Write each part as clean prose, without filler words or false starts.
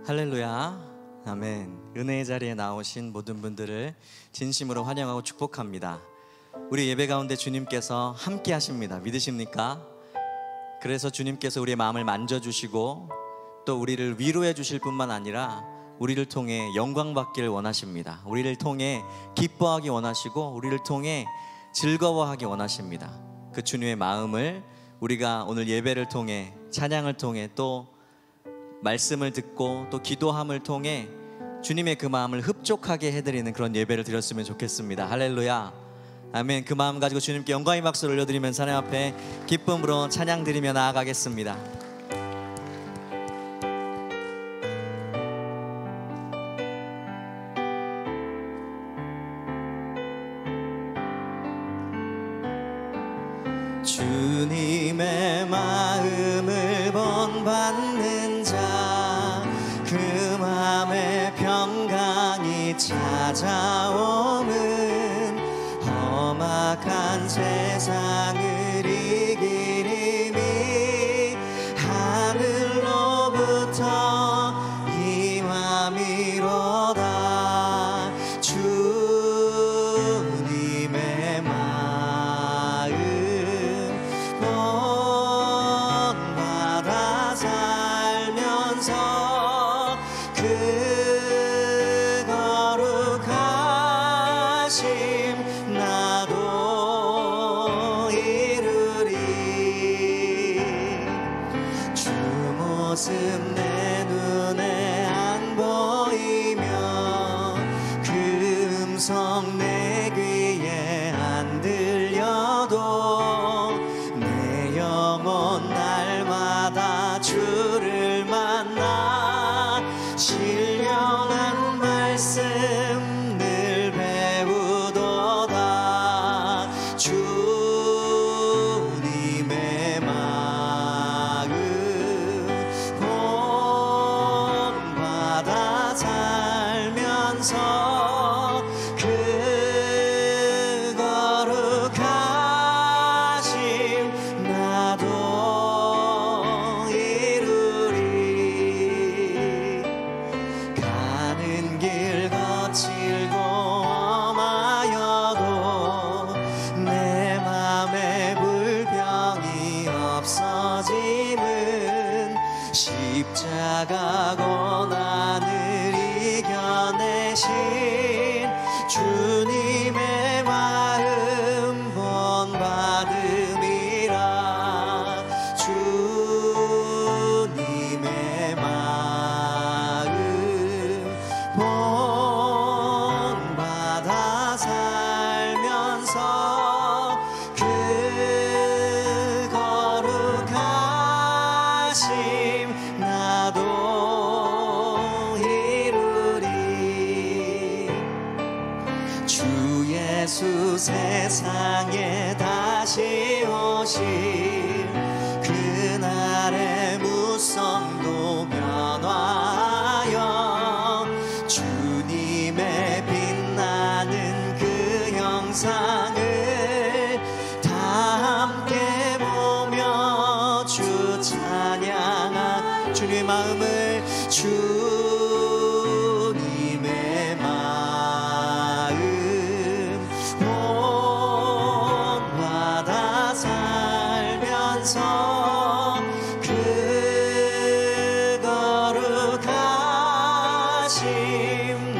할렐루야, 아멘. 은혜의 자리에 나오신 모든 분들을 진심으로 환영하고 축복합니다. 우리 예배 가운데 주님께서 함께 하십니다. 믿으십니까? 그래서 주님께서 우리의 마음을 만져주시고 또 우리를 위로해 주실 뿐만 아니라 우리를 통해 영광 받기를 원하십니다. 우리를 통해 기뻐하기 원하시고 우리를 통해 즐거워하기 원하십니다. 그 주님의 마음을 우리가 오늘 예배를 통해, 찬양을 통해, 또 말씀을 듣고 또 기도함을 통해 주님의 그 마음을 흡족하게 해드리는 그런 예배를 드렸으면 좋겠습니다. 할렐루야, 아멘. 그 마음 가지고 주님께 영광의 박수를 올려드리면서 하나님 앞에 기쁨으로 찬양 드리며 나아가겠습니다. 주님의 마음을 본받는 자, 그 맘에 평강이 찾아오는 험악한 세상을 이길 힘이 하늘로부터 임함이로다. 주님의 마음 본받아 살면서 그 거룩하심 나도 이루리. 주 모습 내 눈에 안 보이며 그 음성 내 귀에 안 들려도 내 영혼 날마다 주를 만나 신령한 말씀 늘 배우도다. 주님의 마음 본받아 살면서 그 거룩하심 나도 이루리. 가는 길 거칠고 험하여도 내 맘에 불평이 없어짐은 십자가 고난을 이겨내신 주님의 마음 본받음이라. 주님의 마음 본받아 살면서 그 거룩하심 나도 이루리. 주 예수 세상에 다시 오실 그날의 무성도 변화하여 주님의 빛나는 그 형상을 다 함께 보며 주 찬양한 주님의 마음을, 주님의 마음 본받아 살면서 그 거룩하심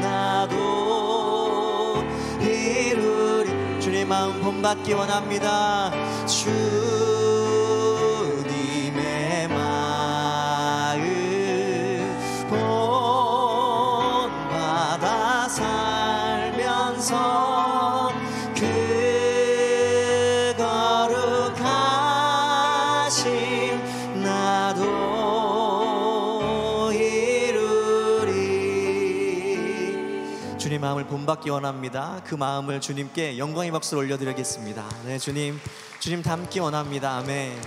나도 이루리. 주님의 마음 본받기 원합니다. 주님의 마음 본받아 살면서 그 거룩하심 나도 이루리. 주님 마음을 본받기 원합니다. 그 마음을 주님께 영광의 박수를 올려드리겠습니다. 네, 주님 닮기 원합니다. 아멘.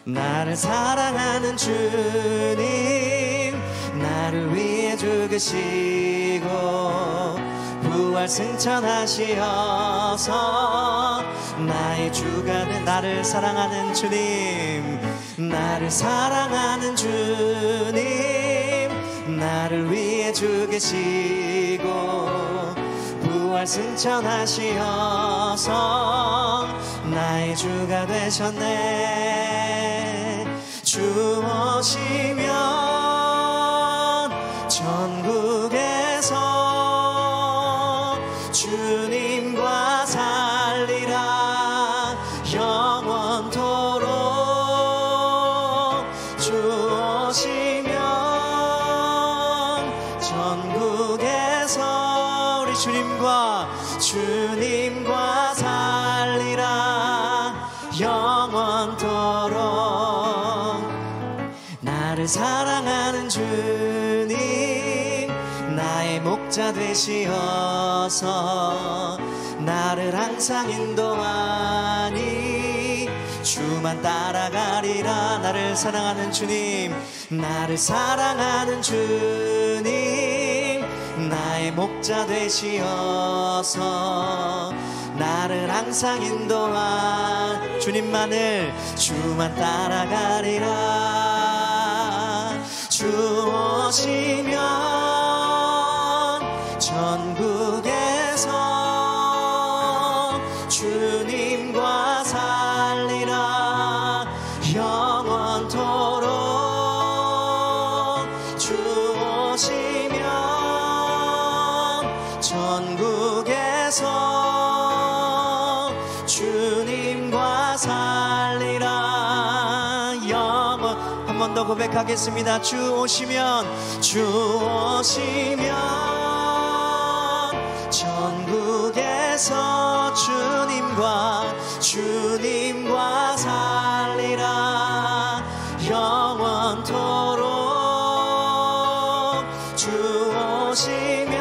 나를 사랑하는 주님, 나를 위해 죽으시고 부활 승천하시어서 나의 주가 된 나를 사랑하는 주님, 나를 사랑하는 주님, 나를 위해 죽으시고 부활 승천하시어서 나의 주가 되셨네. 주 오시면 천국에서 주님과 살리라 영원토록. 주 오시면 천국에서 우리 주님과 살리라 영원토록. 나를 사랑하는 주님, 나의 목자 되시어서 나를 항상 인도하니 주만 따라가리라. 나를 사랑하는 주님, 나를 사랑하는 주님, 나의 목자 되시어서 나를 항상 인도한 주님만을 주만 따라가리라. 주 오시면 천국에서 주님과 살리라 영원토록. 주 오시면 천국에서 주님과 살리라 영원. 한 번 더 고백하겠습니다. 주 오시면 천국에서 주님과 살리라 영원토록. 주 오시면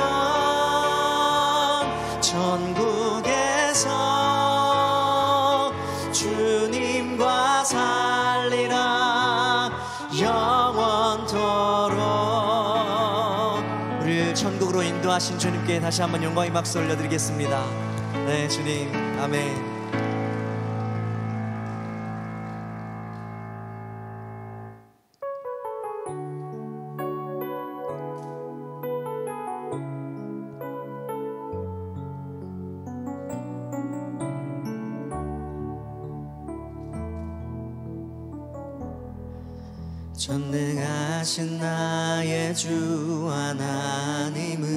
천국에서 주님과 살리라 영원토록. 우리를 천국으로 인도하신 주님께 다시 한번 영광의 박수 올려드리겠습니다. 네, 주님, 아멘. 전능하신 나의 주 하나님은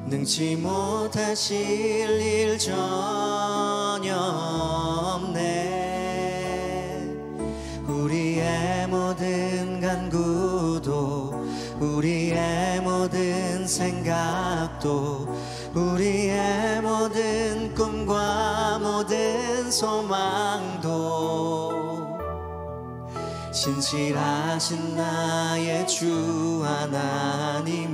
능치 못하실 일 전혀 없네. 우리의 모든 간구도 우리의 모든 생각도 우리의 모든 꿈과 모든 소망도 신실하신 나의 주 하나님은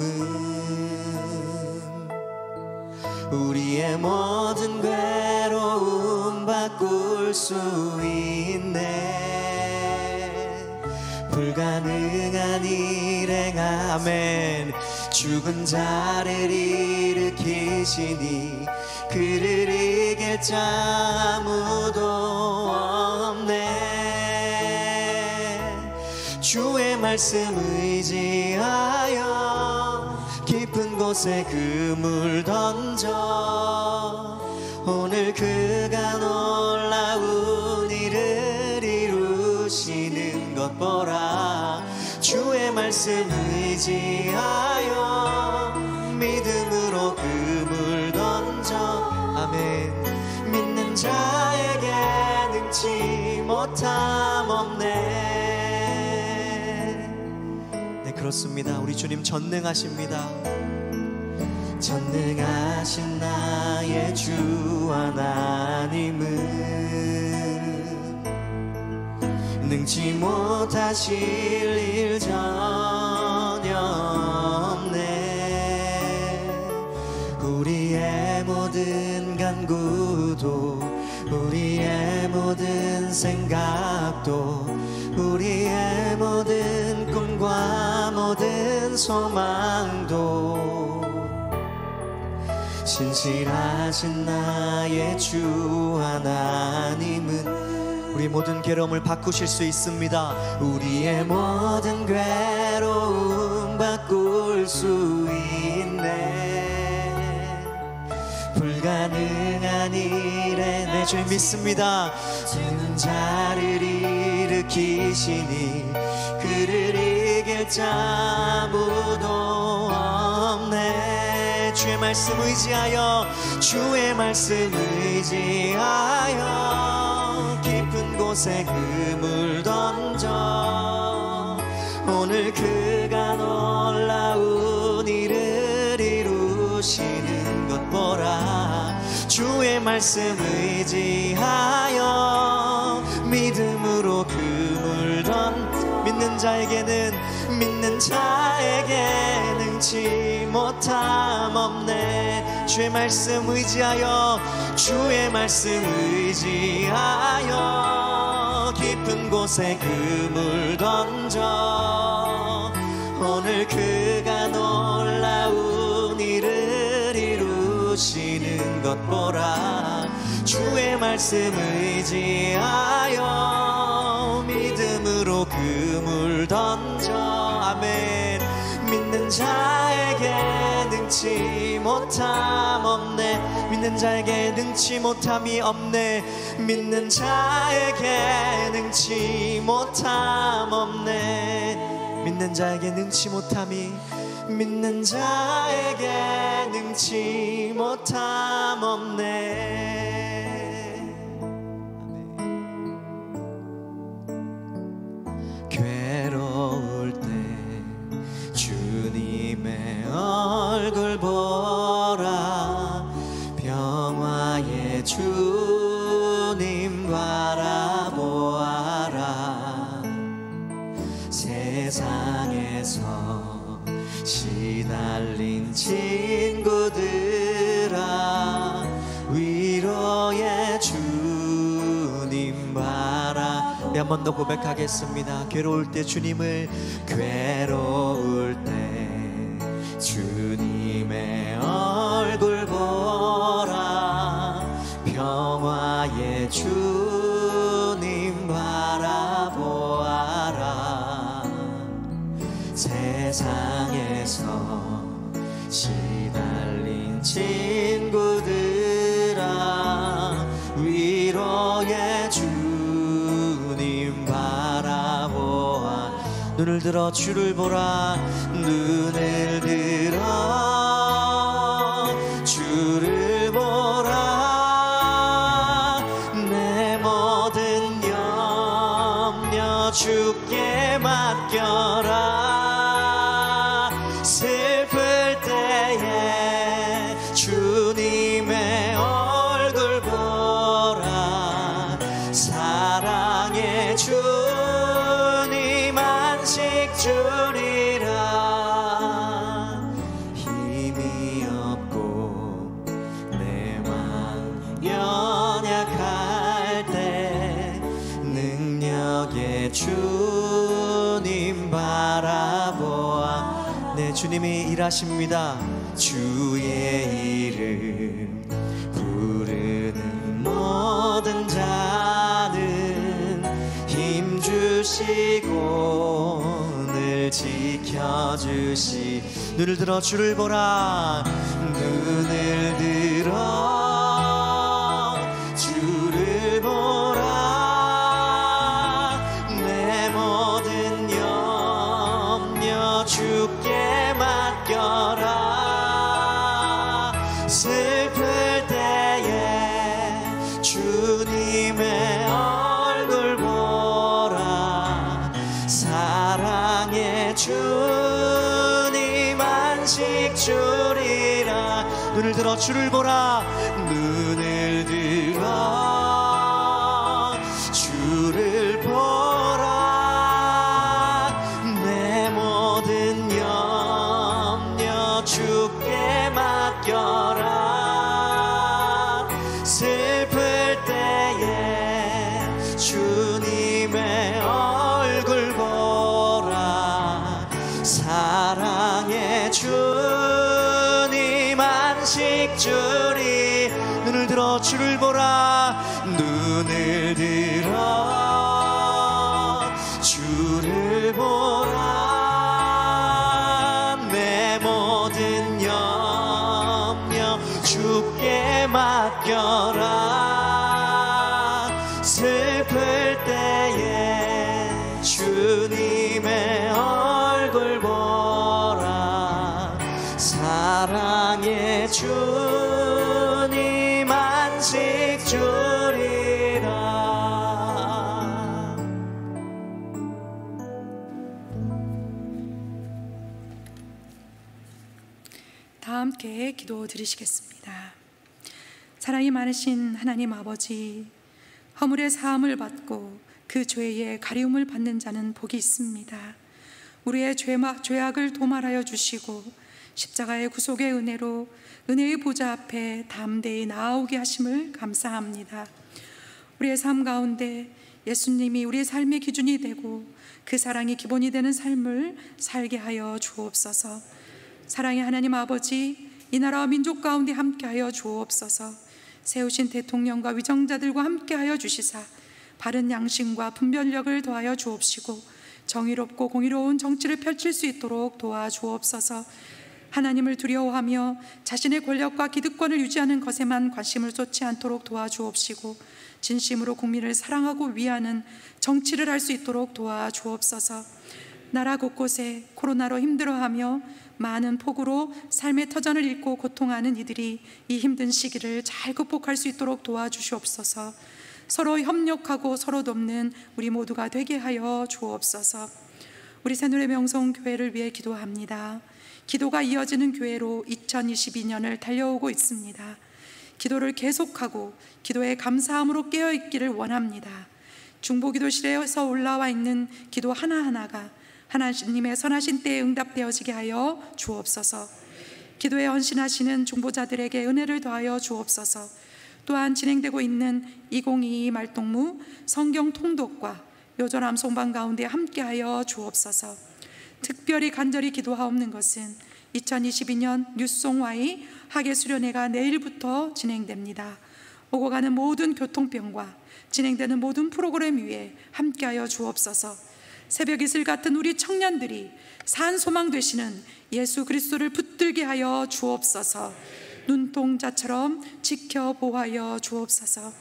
우리의 모든 괴로움 바꿀 수 있네. 불가능한 일에 아멘. 죽은 자를 일으키시니 그를 이길 자 아무도 없네. 주의 말씀 의지하여 깊은 곳에 그물 던져 오늘 그가 놀라운 일을 이루시는 것 보라. 주의 말씀 의지하여 믿음으로 그물 던져 아멘. 믿는 자에게 능치 못함 없네. 네, 그렇습니다. 우리 주님 전능하십니다. 전능하신 나의 주 하나님은 능치 못하실 일 전혀 없네. 우리의 모든 간구도 우리의 모든 생각도 우리의 모든 꿈 꿈과 모든 소망도 신실하신 나의 주 하나님은 우리 모든 괴로움을 바꾸실 수 있습니다. 우리의 모든 괴로움 바꿀 수 있네. 불가능한 일에 내 주 믿습니다. 지는 자를 일으키시니 그를 이길 자 아무도 없네. 주의 말씀 의지하여, 주의 말씀 의지하여 깊은 곳에 그물 던져 오늘 그가 놀라운 일을 이루시는 것 보라. 주의 말씀 의지하여 믿음으로 그물 던져 믿는 자에게 능치 못함 없네. 주의 말씀 의지하여, 주의 말씀 의지하여 깊은 곳에 그물 던져 오늘 그가 놀라운 일을 이루시는 것 보라. 주의 말씀 의지하여 믿음으로 그물 던져. 아멘. 믿는 자에게 능치 못함 없네. 믿는 자에게 능치 못함이 없네. 믿는 자에게 능치 못함 없네. 믿는 자에게 능치 못함이, 믿는 자에게 능치 못함 없네. 괴로울 때 주님의 얼굴 보라. 평화의 주님 바라보아라. 세상에서 시달린 친구들아 위로의 주님 바라. 한 번 더 고백하겠습니다. 괴로울 때 주님을, 괴로울 때 주님의 얼굴 보라. 평화의 주님 바라보아라. 세상에서 시달린 친구들아 위로의 주님 바라보아. 눈을 들어 주를 보라. 눈을 들어 주를 보라. 내 모든 염려 주께 맡겨라. 슬플 때에 주님의 얼굴 보라. 사랑의 주님 안식 주리라. 힘이 없고 내 맘 연약할 때 능력의 주님 바라보아. 네, 주님이 일하십니다. 주의 이름 부르는 모든 자는 힘주시고 늘 지켜주시. 눈을 들어 주를 보라. 눈을 들어 주를 보라. 내 모든 염려 주께 맡겨라. 슬플 때에 주님의 얼굴 보라. 사랑의 주님 안식 주리라. 눈을 들어 주를 보라. 눈을 들어 주를 보라. 내 모든 염려 주께 맡겨라. 슬플 때에 주님의 얼굴 보라. 안식 주리. 눈을 들어 주를 보라. 눈을 들어 주를 보라. 내 모든 염려 주께 맡겨라. 슬플 때에 주님의 얼굴 보라. 사랑의 주님 안식 주리라. 다 함께 기도 드리시겠습니다. 사랑이 많으신 하나님 아버지, 허물의 사함을 받고 그 죄의 가리움을 받는 자는 복이 있습니다. 우리의 죄악을 도말하여 주시고 십자가의 구속의 은혜로 은혜의 보좌 앞에 담대히 나아오게 하심을 감사합니다. 우리의 삶 가운데 예수님이 우리의 삶의 기준이 되고 그 사랑이 기본이 되는 삶을 살게 하여 주옵소서. 사랑의 하나님 아버지, 이 나라와 민족 가운데 함께하여 주옵소서. 세우신 대통령과 위정자들과 함께하여 주시사 바른 양심과 분별력을 더하여 주옵시고 정의롭고 공의로운 정치를 펼칠 수 있도록 도와주옵소서. 하나님을 두려워하며 자신의 권력과 기득권을 유지하는 것에만 관심을 쏟지 않도록 도와주옵시고 진심으로 국민을 사랑하고 위하는 정치를 할 수 있도록 도와주옵소서. 나라 곳곳에 코로나로 힘들어하며 많은 폭우로 삶의 터전을 잃고 고통하는 이들이 이 힘든 시기를 잘 극복할 수 있도록 도와주시옵소서. 서로 협력하고 서로 돕는 우리 모두가 되게 하여 주옵소서. 우리 새누리 명성교회를 위해 기도합니다. 기도가 이어지는 교회로 2022년을 달려오고 있습니다. 기도를 계속하고 기도에 감사함으로 깨어있기를 원합니다. 중보기도실에서 올라와 있는 기도 하나하나가 하나님의 선하신 때에 응답되어지게 하여 주옵소서. 기도에 헌신하시는 중보자들에게 은혜를 더하여 주옵소서. 또한 진행되고 있는 2022 말동무 성경 통독과 요절함 송방 가운데 함께하여 주옵소서. 특별히 간절히 기도하옵는 것은 2022년 뉴송와이 학예수련회가 내일부터 진행됩니다. 오고 가는 모든 교통편과 진행되는 모든 프로그램 위에 함께하여 주옵소서. 새벽 이슬 같은 우리 청년들이 산소망 되시는 예수 그리스도를 붙들게 하여 주옵소서. 눈동자처럼 지켜 보호하여 주옵소서.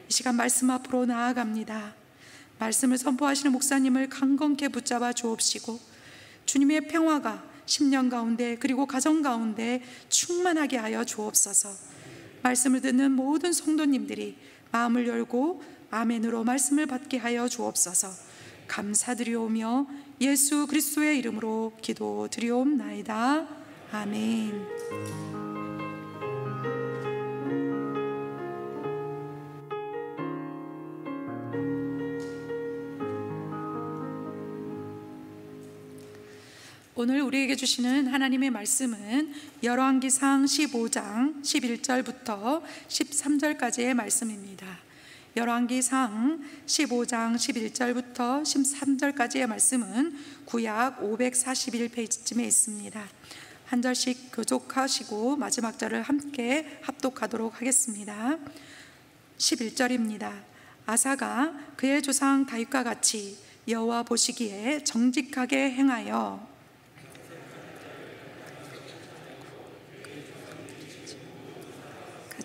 이 시간 말씀 앞으로 나아갑니다. 말씀을 선포하시는 목사님을 강건케 붙잡아 주옵시고 주님의 평화가 심령 가운데 그리고 가정 가운데 충만하게 하여 주옵소서. 말씀을 듣는 모든 성도님들이 마음을 열고 아멘으로 말씀을 받게 하여 주옵소서. 감사드리오며 예수 그리스도의 이름으로 기도드리옵나이다. 아멘. 오늘 우리에게 주시는 하나님의 말씀은 열왕기상 15장 11절부터 13절까지의 말씀입니다. 열왕기상 15장 11절부터 13절까지의 말씀은 구약 541페이지쯤에 있습니다. 한 절씩 교독하시고 마지막 절을 함께 합독하도록 하겠습니다. 11절입니다. 아사가 그의 조상 다윗과 같이 여호와 보시기에 정직하게 행하여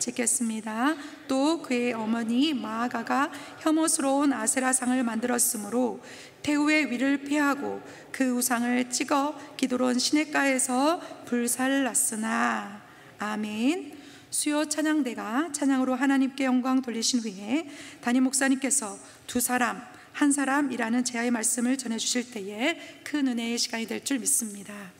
읽겠습니다. 또 그의 어머니 마아가가 혐오스러운 아세라상을 만들었으므로 태우의 위를 피하고 그 우상을 찍어 기드론 시냇가에서 불살랐으나. 아멘. 수요 찬양대가 찬양으로 하나님께 영광 돌리신 후에 담임 목사님께서 두 사람 한 사람이라는 제아의 말씀을 전해주실 때에 큰 은혜의 시간이 될 줄 믿습니다.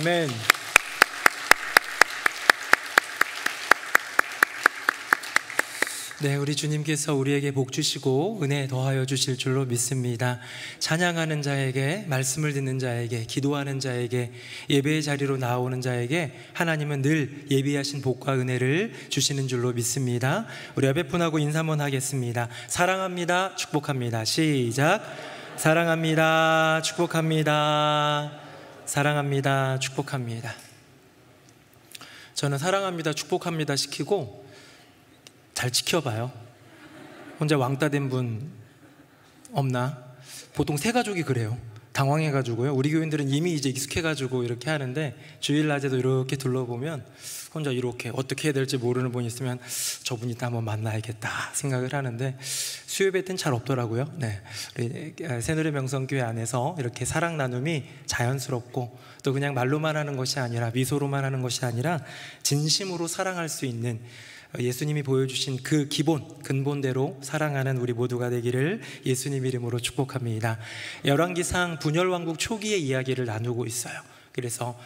아멘. 네, 우리 주님께서 우리에게 복 주시고 은혜 더하여 주실 줄로 믿습니다. 찬양하는 자에게, 말씀을 듣는 자에게, 기도하는 자에게, 예배의 자리로 나오는 자에게 하나님은 늘 예비하신 복과 은혜를 주시는 줄로 믿습니다. 우리 앞에 분하고 인사 한번 하겠습니다. 사랑합니다. 축복합니다. 시작. 사랑합니다. 축복합니다. 사랑합니다. 축복합니다. 저는 사랑합니다. 축복합니다 시키고 잘 지켜봐요. 혼자 왕따 된 분 없나? 보통 새 가족이 그래요. 당황해가지고요. 우리 교인들은 이미 이제 익숙해가지고 이렇게 하는데 주일낮에도 이렇게 둘러보면 혼자 이렇게 어떻게 해야 될지 모르는 분이 있으면 저분 이따 한번 만나야겠다 생각을 하는데 수요예배 때는 잘 없더라고요. 네, 우리 새누리명성교회 안에서 이렇게 사랑 나눔이 자연스럽고 또 그냥 말로만 하는 것이 아니라 미소로만 하는 것이 아니라 진심으로 사랑할 수 있는 예수님이 보여주신 그 기본, 근본대로 사랑하는 우리 모두가 되기를 예수님 이름으로 축복합니다. 열왕기상 분열왕국 초기의 이야기를 나누고 있어요. 그래서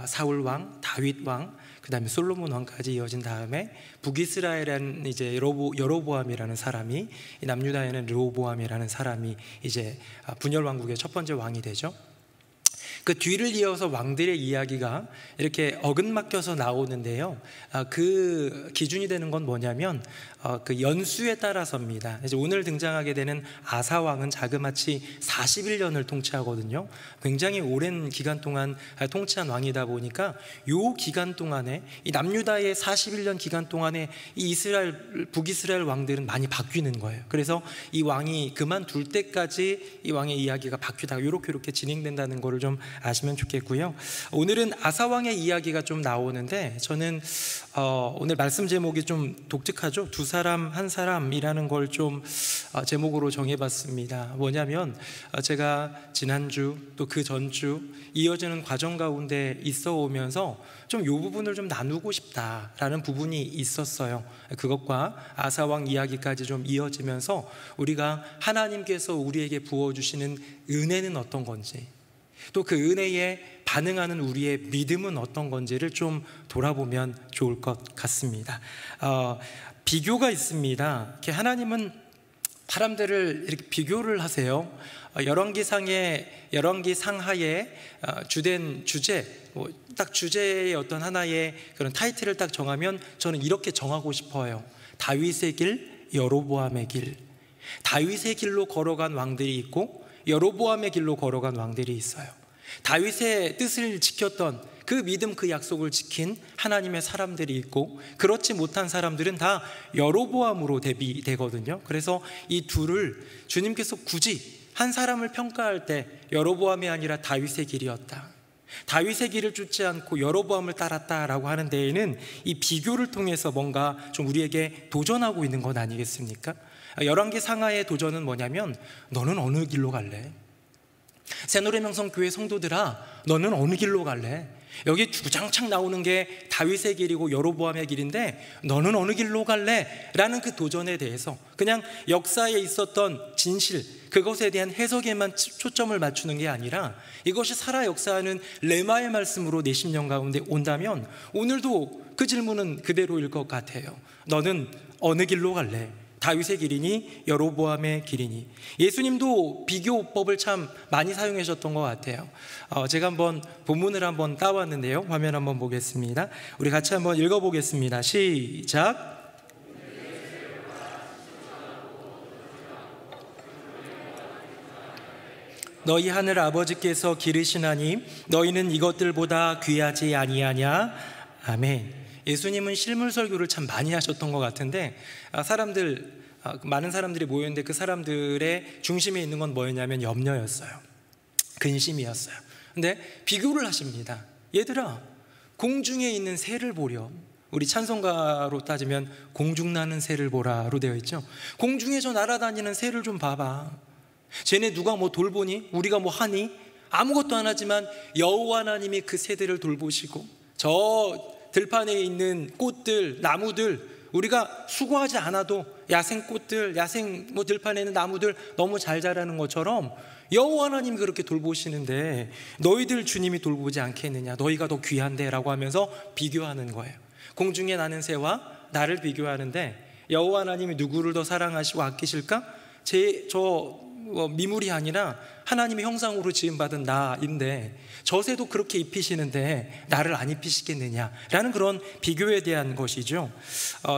사울왕, 다윗왕, 그 다음에 솔로몬 왕까지 이어진 다음에 북이스라엘은 이제 여로보암이라는 사람이, 남유다에는 르호보암이라는 사람이 이제 분열왕국의 첫 번째 왕이 되죠. 그 뒤를 이어서 왕들의 이야기가 이렇게 어긋맞겨서 나오는데요. 그 기준이 되는 건 뭐냐면 그 연수에 따라서입니다. 이제 오늘 등장하게 되는 아사 왕은 자그마치 41년을 통치하거든요. 굉장히 오랜 기간 동안 통치한 왕이다 보니까 요 기간 동안에 이 남유다의 41년 기간 동안에 이 북이스라엘 왕들은 많이 바뀌는 거예요. 그래서 이 왕이 그만둘 때까지 이 왕의 이야기가 바뀌다가 이렇게 진행된다는 거를 좀 아시면 좋겠고요. 오늘은 아사왕의 이야기가 좀 나오는데 저는 오늘 말씀 제목이 좀 독특하죠. 두 사람 한 사람이라는 걸 좀 제목으로 정해봤습니다. 뭐냐면 제가 지난주 또 그 전주 이어지는 과정 가운데 있어 오면서 좀 이 부분을 좀 나누고 싶다라는 부분이 있었어요. 그것과 아사왕 이야기까지 좀 이어지면서 우리가 하나님께서 우리에게 부어주시는 은혜는 어떤 건지, 또 그 은혜에 반응하는 우리의 믿음은 어떤 건지를 좀 돌아보면 좋을 것 같습니다. 비교가 있습니다. 이렇게 하나님은 사람들을 이렇게 비교를 하세요. 열왕기 상하에 주된 주제, 딱 주제의 어떤 하나의 그런 타이틀을 딱 정하면 저는 이렇게 정하고 싶어요. 다윗의 길, 여로보암의 길. 다윗의 길로 걸어간 왕들이 있고 여로보암의 길로 걸어간 왕들이 있어요. 다윗의 뜻을 지켰던 그 믿음, 그 약속을 지킨 하나님의 사람들이 있고 그렇지 못한 사람들은 다 여로보암으로 대비되거든요. 그래서 이 둘을 주님께서 굳이 한 사람을 평가할 때 여로보암이 아니라 다윗의 길이었다, 다윗의 길을 쫓지 않고 여로보암을 따랐다라고 하는 데에는 이 비교를 통해서 뭔가 좀 우리에게 도전하고 있는 것 아니겠습니까? 열왕기 상하의 도전은 뭐냐면 너는 어느 길로 갈래? 새노래명성교회 성도들아, 너는 어느 길로 갈래? 여기 주장창 나오는 게 다윗의 길이고 여로보암의 길인데 너는 어느 길로 갈래? 라는 그 도전에 대해서 그냥 역사에 있었던 진실, 그것에 대한 해석에만 초점을 맞추는 게 아니라 이것이 살아 역사하는 레마의 말씀으로 내 심령 가운데 온다면 오늘도 그 질문은 그대로일 것 같아요. 너는 어느 길로 갈래? 다윗의 길이니 여로보암의 길이니? 예수님도 비교법을 참 많이 사용하셨던 것 같아요. 제가 한번 본문을 한번 따왔는데요. 화면 한번 보겠습니다. 우리 같이 한번 읽어보겠습니다. 시작. 너희 하늘 아버지께서 기르시나니 너희는 이것들보다 귀하지 아니하냐? 아멘. 예수님은 실물 설교를 참 많이 하셨던 것 같은데 많은 사람들이 모였는데 그 사람들의 중심에 있는 건 뭐였냐면 염려였어요. 근심이었어요. 근데 비교를 하십니다. 얘들아, 공중에 있는 새를 보렴. 우리 찬송가로 따지면 공중나는 새를 보라로 되어 있죠. 공중에 저 날아다니는 새를 좀 봐봐. 쟤네 누가 뭐 돌보니? 우리가 뭐 하니? 아무것도 안 하지만 여호와 하나님이 그 새들을 돌보시고 저 들판에 있는 꽃들, 나무들 우리가 수고하지 않아도 야생꽃들, 야생 들판에 있는 나무들 너무 잘 자라는 것처럼 여호와 하나님이 그렇게 돌보시는데 너희들 주님이 돌보지 않겠느냐, 너희가 더 귀한데 라고 하면서 비교하는 거예요. 공중에 나는 새와 나를 비교하는데 여호와 하나님이 누구를 더 사랑하시고 아끼실까? 미물이 아니라 하나님의 형상으로 지음받은 나인데 저 새도 그렇게 입히시는데 나를 안 입히시겠느냐라는 그런 비교에 대한 것이죠.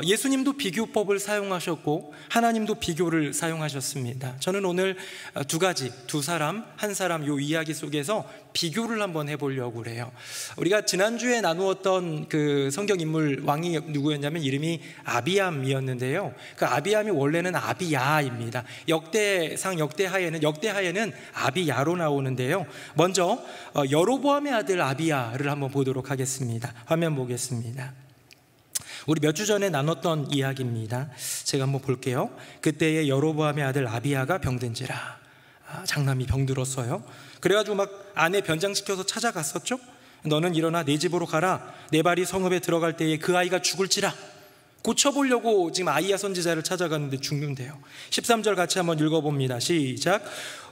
예수님도 비교법을 사용하셨고 하나님도 비교를 사용하셨습니다. 저는 오늘 두 사람, 한 사람 요 이야기 속에서 비교를 한번 해보려고 그래요. 우리가 지난주에 나누었던 그 성경 인물 왕이 누구였냐면 이름이 아비암이었는데요. 그 아비암이 원래는 아비야입니다. 역대하에는 아비야로 나오는데요. 먼저 여로보암의 아들 아비야를 한번 보도록 하겠습니다. 화면 보겠습니다. 우리 몇 주 전에 나눴던 이야기입니다. 제가 한번 볼게요. 그때의 여로보암의 아들 아비야가 병든지라. 장남이 병들었어요. 그래가지고 막 아내 변장시켜서 찾아갔었죠. 너는 일어나 내 집으로 가라. 내 발이 성읍에 들어갈 때에 그 아이가 죽을지라. 고쳐보려고 지금 아이야 선지자를 찾아갔는데 죽는데요. 13절 같이 한번 읽어봅니다. 시작.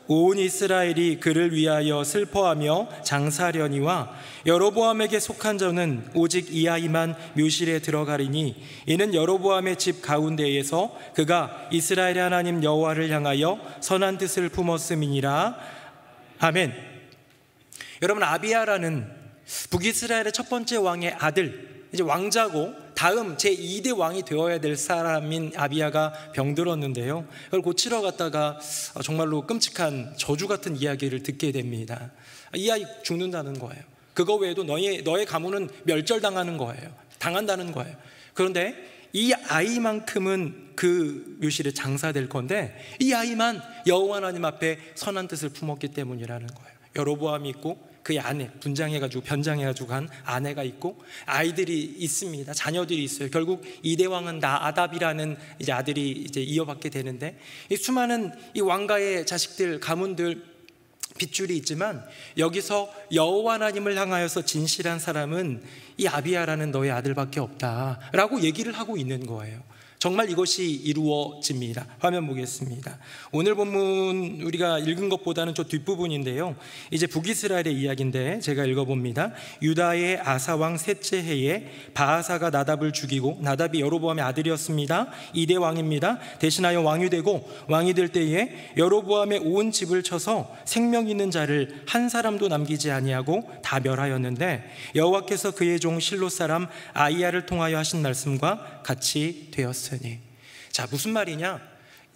온 이스라엘이 그를 위하여 슬퍼하며 장사하려니와 여로보암에게 속한 자는 오직 이 아이만 묘실에 들어가리니 이는 여로보암의 집 가운데에서 그가 이스라엘의 하나님 여호와를 향하여 선한 뜻을 품었음이니라. 아멘. 여러분, 아비야라는 북이스라엘의 첫 번째 왕의 아들, 이제 왕자고 다음 제2대 왕이 되어야 될 사람인 아비야가 병들었는데요. 그걸 고치러 갔다가 정말로 끔찍한 저주 같은 이야기를 듣게 됩니다. 이 아이 죽는다는 거예요. 그거 외에도 너의 가문은 멸절당하는 거예요. 당한다는 거예요. 그런데 이 아이만큼은 그 묘실에 장사될 건데 이 아이만 여호와 하나님 앞에 선한 뜻을 품었기 때문이라는 거예요. 여로보암이 있고 그의 아내, 분장해가지고 변장해가지고 간 아내가 있고 아이들이 있습니다. 자녀들이 있어요. 결국 2대 왕은 나아답이라는 이제 아들이 이제 이어받게 되는데 이 수많은 이 왕가의 자식들, 가문들 빗줄이 있지만 여기서 여호와 하나님을 향하여서 진실한 사람은 이 아비야라는 너의 아들밖에 없다라고 얘기를 하고 있는 거예요. 정말 이것이 이루어집니다. 화면 보겠습니다. 오늘 본문 우리가 읽은 것보다는 저 뒷부분인데요. 이제 북이스라엘의 이야기인데 제가 읽어봅니다. 유다의 아사왕 셋째 해에 바하사가 나답을 죽이고, 나답이 여로보암의 아들이었습니다. 2대 왕입니다. 대신하여 왕이 되고, 왕이 될 때에 여로보암의 온 집을 쳐서 생명 있는 자를 한 사람도 남기지 아니하고 다 멸하였는데 여호와께서 그의 종 실로 사람 아이야를 통하여 하신 말씀과 같이 되었습니다. 자, 무슨 말이냐?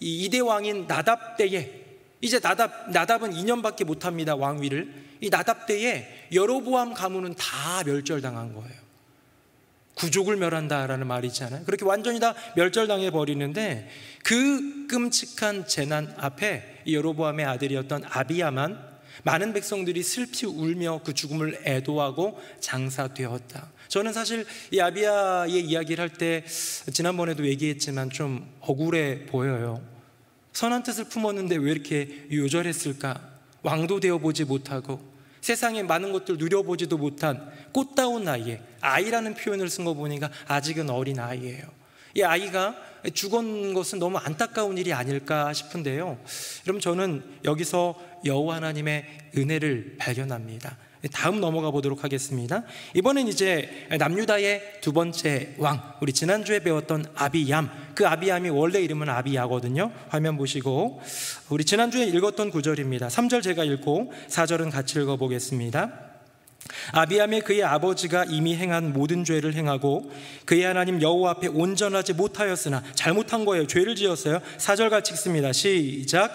이 2대 왕인 나답 때에, 이제 나답은 2년밖에 못합니다. 왕위를. 이 나답 때에 여로보암 가문은 다 멸절당한 거예요. 구족을 멸한다라는 말이 있잖아요. 그렇게 완전히 다 멸절당해 버리는데 그 끔찍한 재난 앞에 이 여로보암의 아들이었던 아비야만 많은 백성들이 슬피 울며 그 죽음을 애도하고 장사되었다. 저는 사실 이 아비야의 이야기를 할 때 지난번에도 얘기했지만 좀 억울해 보여요. 선한 뜻을 품었는데 왜 이렇게 요절했을까? 왕도 되어보지 못하고 세상에 많은 것들 누려보지도 못한 꽃다운 나이에, 아이라는 표현을 쓴 거 보니까 아직은 어린 아이예요. 이 아이가 죽은 것은 너무 안타까운 일이 아닐까 싶은데요. 여러분, 저는 여기서 여호와 하나님의 은혜를 발견합니다. 다음 넘어가 보도록 하겠습니다. 이번엔 이제 남유다의 두 번째 왕, 우리 지난주에 배웠던 아비얌, 그 아비얌이 원래 이름은 아비야거든요. 화면 보시고 우리 지난주에 읽었던 구절입니다. 3절 제가 읽고 4절은 같이 읽어보겠습니다. 아비암의 그의 아버지가 이미 행한 모든 죄를 행하고 그의 하나님 여호와 앞에 온전하지 못하였으나, 잘못한 거예요. 죄를 지었어요. 4절 같이 읽습니다. 시작.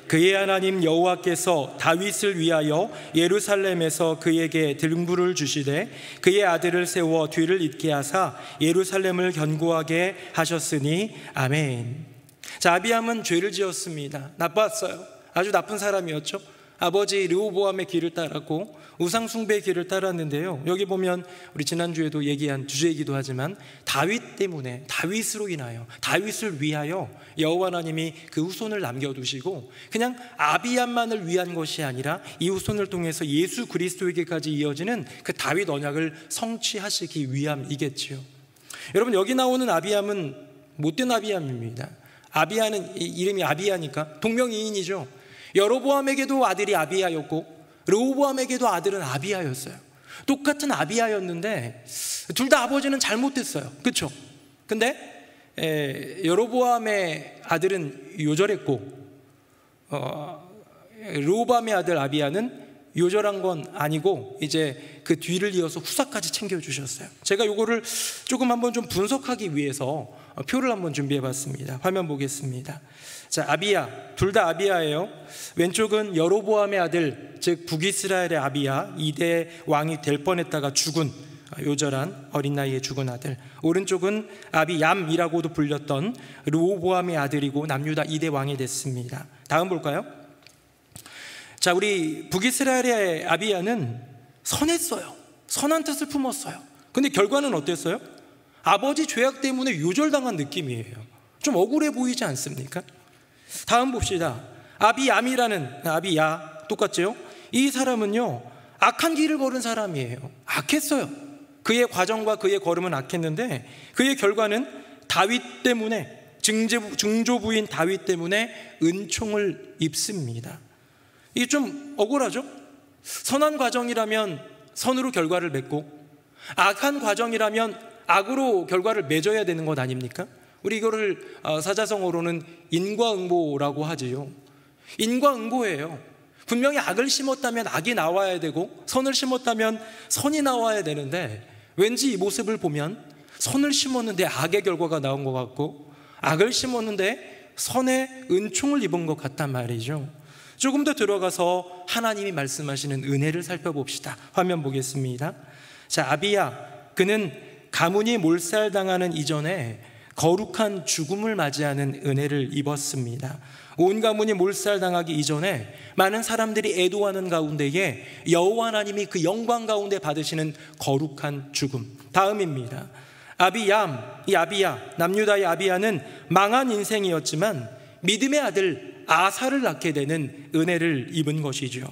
그의 하나님 여호와께서 다윗을 위하여 예루살렘에서 그에게 등불을 주시되 그의 아들을 세워 뒤를 잇게 하사 예루살렘을 견고하게 하셨으니 아멘. 자, 아비암은 죄를 지었습니다. 나빴어요. 아주 나쁜 사람이었죠. 아버지 르호보암의 길을 따랐고 우상숭배의 길을 따랐는데요. 여기 보면 우리 지난주에도 얘기한 주제이기도 하지만 다윗 때문에, 다윗으로 인하여, 다윗을 위하여 여호와 하나님이 그 후손을 남겨두시고 그냥 아비암만을 위한 것이 아니라 이 후손을 통해서 예수 그리스도에게까지 이어지는 그 다윗 언약을 성취하시기 위함이겠지요. 여러분, 여기 나오는 아비암은 못된 아비암입니다. 아비야는 이름이 아비야니까 동명이인이죠. 여로보암에게도 아들이 아비야였고 르호보암에게도 아들은 아비야였어요. 똑같은 아비야였는데 둘 다 아버지는 잘못됐어요. 그렇죠? 근데 여로보암의 아들은 요절했고 르호보암의 아들 아비야는 요절한 건 아니고 이제 그 뒤를 이어서 후사까지 챙겨주셨어요. 제가 요거를 조금 한번 좀 분석하기 위해서 표를 한번 준비해 봤습니다. 화면 보겠습니다. 자, 아비야, 둘 다 아비야예요. 왼쪽은 여로보암의 아들, 즉 북이스라엘의 아비야, 2대 왕이 될 뻔했다가 죽은, 요절한 어린 나이에 죽은 아들. 오른쪽은 아비얌이라고도 불렸던 르호보암의 아들이고 남유다 2대 왕이 됐습니다. 다음 볼까요? 자, 우리 북이스라엘의 아비야는 선했어요. 선한 뜻을 품었어요. 근데 결과는 어땠어요? 아버지 죄악 때문에 요절당한 느낌이에요. 좀 억울해 보이지 않습니까? 다음 봅시다. 아비얌이라는 아비야, 똑같죠? 이 사람은요, 악한 길을 걸은 사람이에요. 악했어요. 그의 과정과 그의 걸음은 악했는데 그의 결과는 다윗 때문에, 증조부인 다윗 때문에 은총을 입습니다. 이게 좀 억울하죠? 선한 과정이라면 선으로 결과를 맺고 악한 과정이라면 악으로 결과를 맺어야 되는 것 아닙니까? 우리 이거를 사자성어로는 인과응보라고 하지요. 인과응보예요. 분명히 악을 심었다면 악이 나와야 되고 선을 심었다면 선이 나와야 되는데 왠지 이 모습을 보면 선을 심었는데 악의 결과가 나온 것 같고 악을 심었는데 선의 은총을 입은 것 같단 말이죠. 조금 더 들어가서 하나님이 말씀하시는 은혜를 살펴봅시다. 화면 보겠습니다. 자, 아비야, 그는 가문이 몰살당하는 이전에 거룩한 죽음을 맞이하는 은혜를 입었습니다. 온 가문이 몰살당하기 이전에 많은 사람들이 애도하는 가운데에 여호와 하나님이 그 영광 가운데 받으시는 거룩한 죽음. 다음입니다. 아비얌, 이 아비야, 남유다의 아비야는 망한 인생이었지만 믿음의 아들 아사를 낳게 되는 은혜를 입은 것이죠.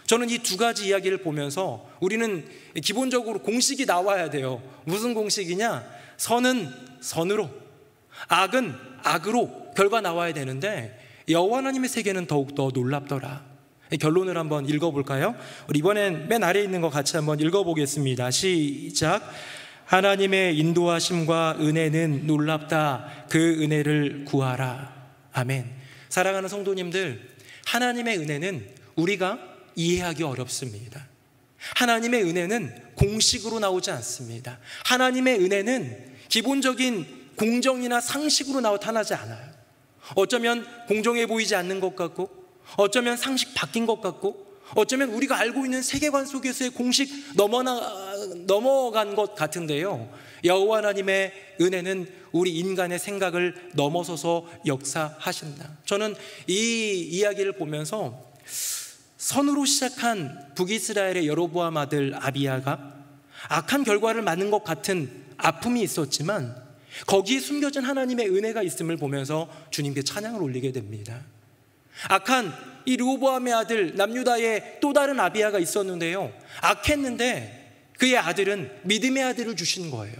저는 이 두 가지 이야기를 보면서 우리는 기본적으로 공식이 나와야 돼요. 무슨 공식이냐? 선은 선으로, 악은 악으로 결과 나와야 되는데 여호와 하나님의 세계는 더욱더 놀랍더라. 결론을 한번 읽어볼까요? 우리 이번엔 맨 아래에 있는 거 같이 한번 읽어보겠습니다. 시작. 하나님의 인도하심과 은혜는 놀랍다. 그 은혜를 구하라. 아멘. 사랑하는 성도님들, 하나님의 은혜는 우리가 이해하기 어렵습니다. 하나님의 은혜는 공식으로 나오지 않습니다. 하나님의 은혜는 기본적인 공정이나 상식으로 나타나지 않아요. 어쩌면 공정해 보이지 않는 것 같고, 어쩌면 상식 바뀐 것 같고, 어쩌면 우리가 알고 있는 세계관 속에서의 공식 넘어간 것 같은데요, 여호와 하나님의 은혜는 우리 인간의 생각을 넘어서서 역사하신다. 저는 이 이야기를 보면서 선으로 시작한 북이스라엘의 여로보암 아들 아비야가 악한 결과를 맞는 것 같은 아픔이 있었지만 거기에 숨겨진 하나님의 은혜가 있음을 보면서 주님께 찬양을 올리게 됩니다. 악한 이 르호보암의 아들 남유다의 또 다른 아비야가 있었는데요, 악했는데 그의 아들은 믿음의 아들을 주신 거예요.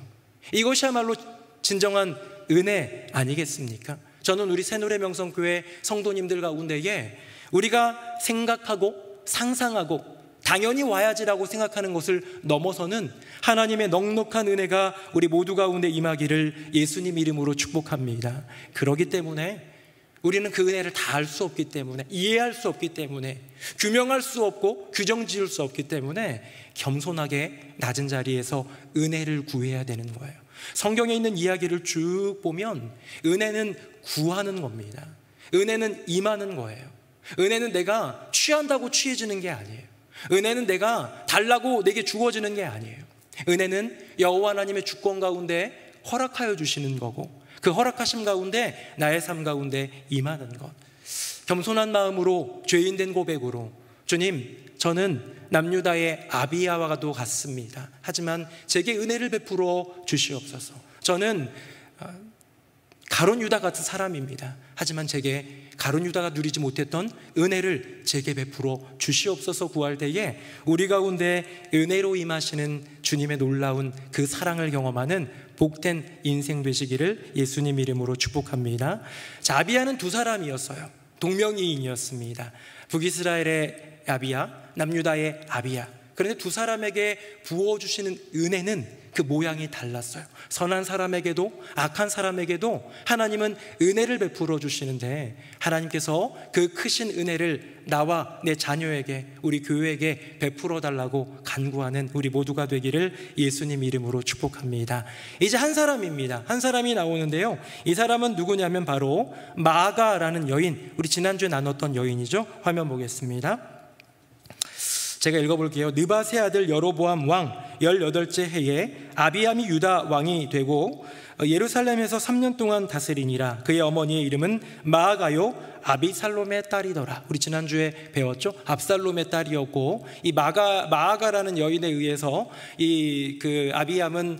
이것이야말로 진정한 은혜 아니겠습니까? 저는 우리 새노래명성교회 성도님들 가운데에 우리가 생각하고 상상하고 당연히 와야지라고 생각하는 것을 넘어서는 하나님의 넉넉한 은혜가 우리 모두 가운데 임하기를 예수님 이름으로 축복합니다. 그렇기 때문에 우리는 그 은혜를 다 알 수 없기 때문에, 이해할 수 없기 때문에, 규명할 수 없고 규정 지을 수 없기 때문에 겸손하게 낮은 자리에서 은혜를 구해야 되는 거예요. 성경에 있는 이야기를 쭉 보면 은혜는 구하는 겁니다. 은혜는 임하는 거예요. 은혜는 내가 취한다고 취해지는 게 아니에요. 은혜는 내가 달라고 내게 주어지는 게 아니에요. 은혜는 여호와 하나님의 주권 가운데 허락하여 주시는 거고, 그 허락하심 가운데 나의 삶 가운데 임하는 것. 겸손한 마음으로 죄인된 고백으로, 주님, 저는 남유다의 아비야와도 같습니다. 하지만 제게 은혜를 베풀어 주시옵소서. 저는 가룟 유다 같은 사람입니다. 하지만 제게 가룟 유다가 누리지 못했던 은혜를 제게 베풀어 주시옵소서 구할 때에 우리 가운데 은혜로 임하시는 주님의 놀라운 그 사랑을 경험하는 복된 인생 되시기를 예수님 이름으로 축복합니다. 자, 아비야는 두 사람이었어요. 동명이인이었습니다. 북이스라엘의 아비야, 남유다의 아비야. 그런데 두 사람에게 부어주시는 은혜는 그 모양이 달랐어요. 선한 사람에게도 악한 사람에게도 하나님은 은혜를 베풀어 주시는데, 하나님께서 그 크신 은혜를 나와 내 자녀에게, 우리 교회에게 베풀어 달라고 간구하는 우리 모두가 되기를 예수님 이름으로 축복합니다. 이제 한 사람입니다. 한 사람이 나오는데요, 이 사람은 누구냐면 바로 마아가라는 여인, 우리 지난주에 나눴던 여인이죠. 화면 보겠습니다. 제가 읽어볼게요. 느밧의 아들 여로보암 왕 18째 해에 아비암이 유다 왕이 되고 예루살렘에서 3년 동안 다스리니라. 그의 어머니의 이름은 마아가요 아비살롬의 딸이더라. 우리 지난주에 배웠죠. 압살롬의 딸이었고, 이 마아가라는 여인에 의해서 이 아비암은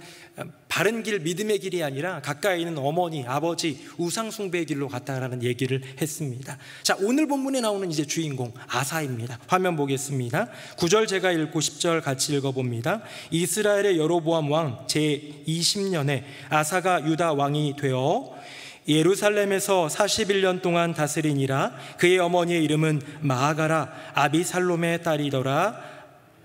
바른 길, 믿음의 길이 아니라 가까이 있는 어머니, 아버지, 우상 숭배의 길로 갔다라는 얘기를 했습니다. 자, 오늘 본문에 나오는 이제 주인공 아사입니다. 화면 보겠습니다. 9절 제가 읽고 10절 같이 읽어봅니다. 이스라엘의 여로보암 왕 제20년에 아사가 유다 왕이 되어 예루살렘에서 41년 동안 다스리니라. 그의 어머니의 이름은 마아가라 아비살롬의 딸이더라.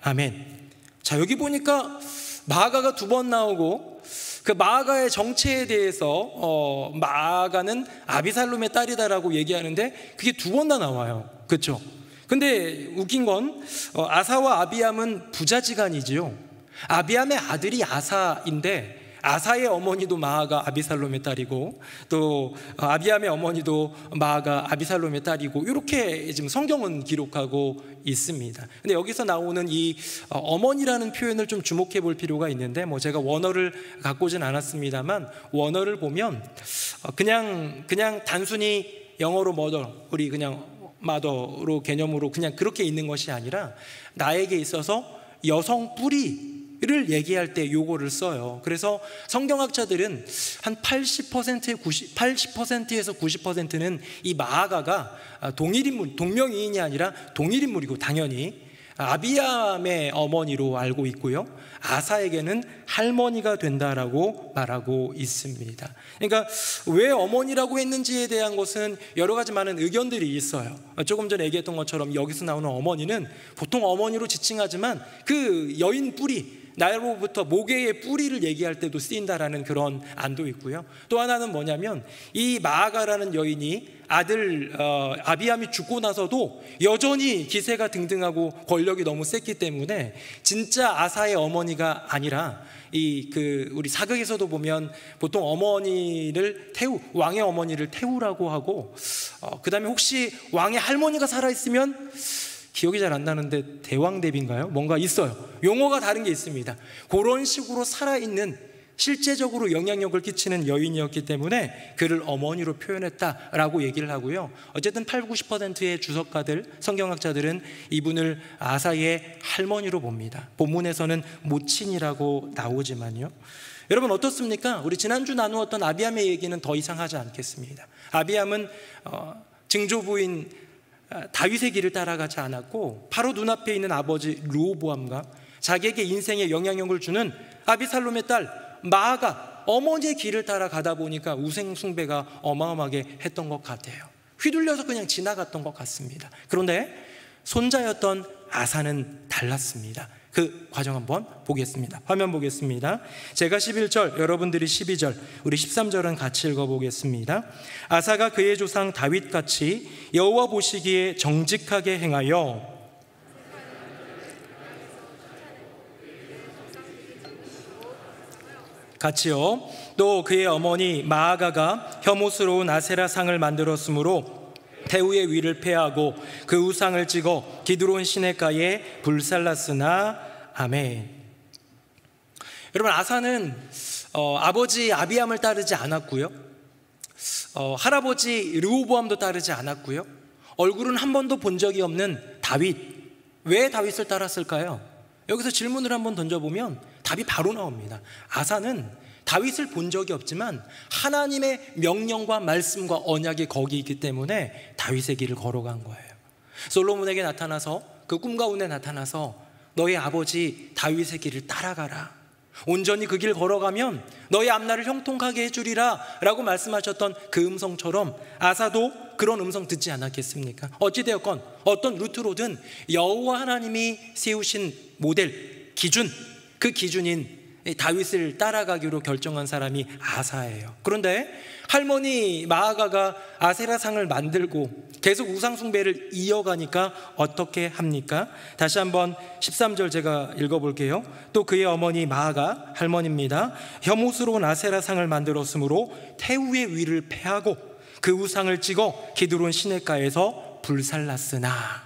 아멘. 자, 여기 보니까 마아가가 두 번 나오고, 그 마아가의 정체에 대해서 마아가는 아비살롬의 딸이다라고 얘기하는데 그게 두 번 다 나와요. 그렇죠? 근데 웃긴 건 아사와 아비암은 부자지간이지요. 아비암의 아들이 아사인데 아사의 어머니도 마아가 아비살롬의 딸이고, 또 아비암의 어머니도 마아가 아비살롬의 딸이고, 이렇게 지금 성경은 기록하고 있습니다. 근데 여기서 나오는 이 어머니라는 표현을 좀 주목해 볼 필요가 있는데, 뭐 제가 원어를 갖고 오진 않았습니다만 원어를 보면 그냥 단순히 영어로 mother, 우리 그냥 mother로 개념으로 그냥 그렇게 있는 것이 아니라 나에게 있어서 여성 뿌리 를 얘기할 때 요거를 써요. 그래서 성경학자들은 한 80%에서 90%는 이 마아가가 동일인물, 동명이인이 아니라 동일인물이고, 당연히 아비암의 어머니로 알고 있고요, 아사에게는 할머니가 된다라고 말하고 있습니다. 그러니까 왜 어머니라고 했는지에 대한 것은 여러 가지 많은 의견들이 있어요. 조금 전에 얘기했던 것처럼 여기서 나오는 어머니는 보통 어머니로 지칭하지만 그 여인 뿌리, 나로부터 모계의 뿌리를 얘기할 때도 쓰인다라는 그런 안도 있고요. 또 하나는 뭐냐면 이 마아가라는 여인이 아들 아비암이 죽고 나서도 여전히 기세가 등등하고 권력이 너무 셌기 때문에 진짜 아사의 어머니가 아니라 우리 사극에서도 보면 보통 어머니를 왕의 어머니를 태우라고 하고, 그 다음에 혹시 왕의 할머니가 살아있으면 기억이 잘 안 나는데 대왕대비인가요? 뭔가 있어요. 용어가 다른 게 있습니다. 그런 식으로 살아있는, 실제적으로 영향력을 끼치는 여인이었기 때문에 그를 어머니로 표현했다라고 얘기를 하고요. 어쨌든 80-90%의 주석가들, 성경학자들은 이분을 아사의 할머니로 봅니다. 본문에서는 모친이라고 나오지만요. 여러분 어떻습니까? 우리 지난주 나누었던 아비암의 얘기는 더 이상 하지 않겠습니다. 아비암은 증조부인 다윗의 길을 따라가지 않았고, 바로 눈앞에 있는 아버지 르호보암과 자기에게 인생에 영향력을 주는 아비살롬의 딸 마아가 어머니의 길을 따라가다 보니까 우상 숭배가 어마어마하게 했던 것 같아요. 휘둘려서 그냥 지나갔던 것 같습니다. 그런데 손자였던 아사는 달랐습니다. 그 과정 한번 보겠습니다. 화면 보겠습니다. 제가 11절, 여러분들이 12절, 우리 13절은 같이 읽어보겠습니다. 아사가 그의 조상 다윗같이 여호와 보시기에 정직하게 행하여 같이요. 또 그의 어머니 마아가가 혐오스러운 아세라 상을 만들었으므로 태우의 위를 폐하고 그 우상을 찍어 기드론 시내가에 불살랐으나. 아멘. 여러분, 아사는 아버지 아비암을 따르지 않았고요, 할아버지 르호보암도 따르지 않았고요, 얼굴은 한 번도 본 적이 없는 다윗. 왜 다윗을 따랐을까요? 여기서 질문을 한번 던져보면 답이 바로 나옵니다. 아사는 다윗을 본 적이 없지만 하나님의 명령과 말씀과 언약이 거기 있기 때문에 다윗의 길을 걸어간 거예요. 솔로몬에게 나타나서, 그 꿈 가운데 나타나서 너의 아버지 다윗의 길을 따라가라, 온전히 그 길 걸어가면 너의 앞날을 형통하게 해주리라 라고 말씀하셨던 그 음성처럼 아사도 그런 음성 듣지 않았겠습니까? 어찌되었건 어떤 루트로든 여호와 하나님이 세우신 모델, 기준, 그 기준인 다윗을 따라가기로 결정한 사람이 아사예요. 그런데 할머니 마아가가 아세라상을 만들고 계속 우상숭배를 이어가니까 어떻게 합니까? 다시 한번 13절 제가 읽어볼게요. 또 그의 어머니 마아가, 할머니입니다, 혐오스러운 아세라상을 만들었으므로 태우의 위를 패하고 그 우상을 찍어 기드론 시냇가에서 불살랐으나.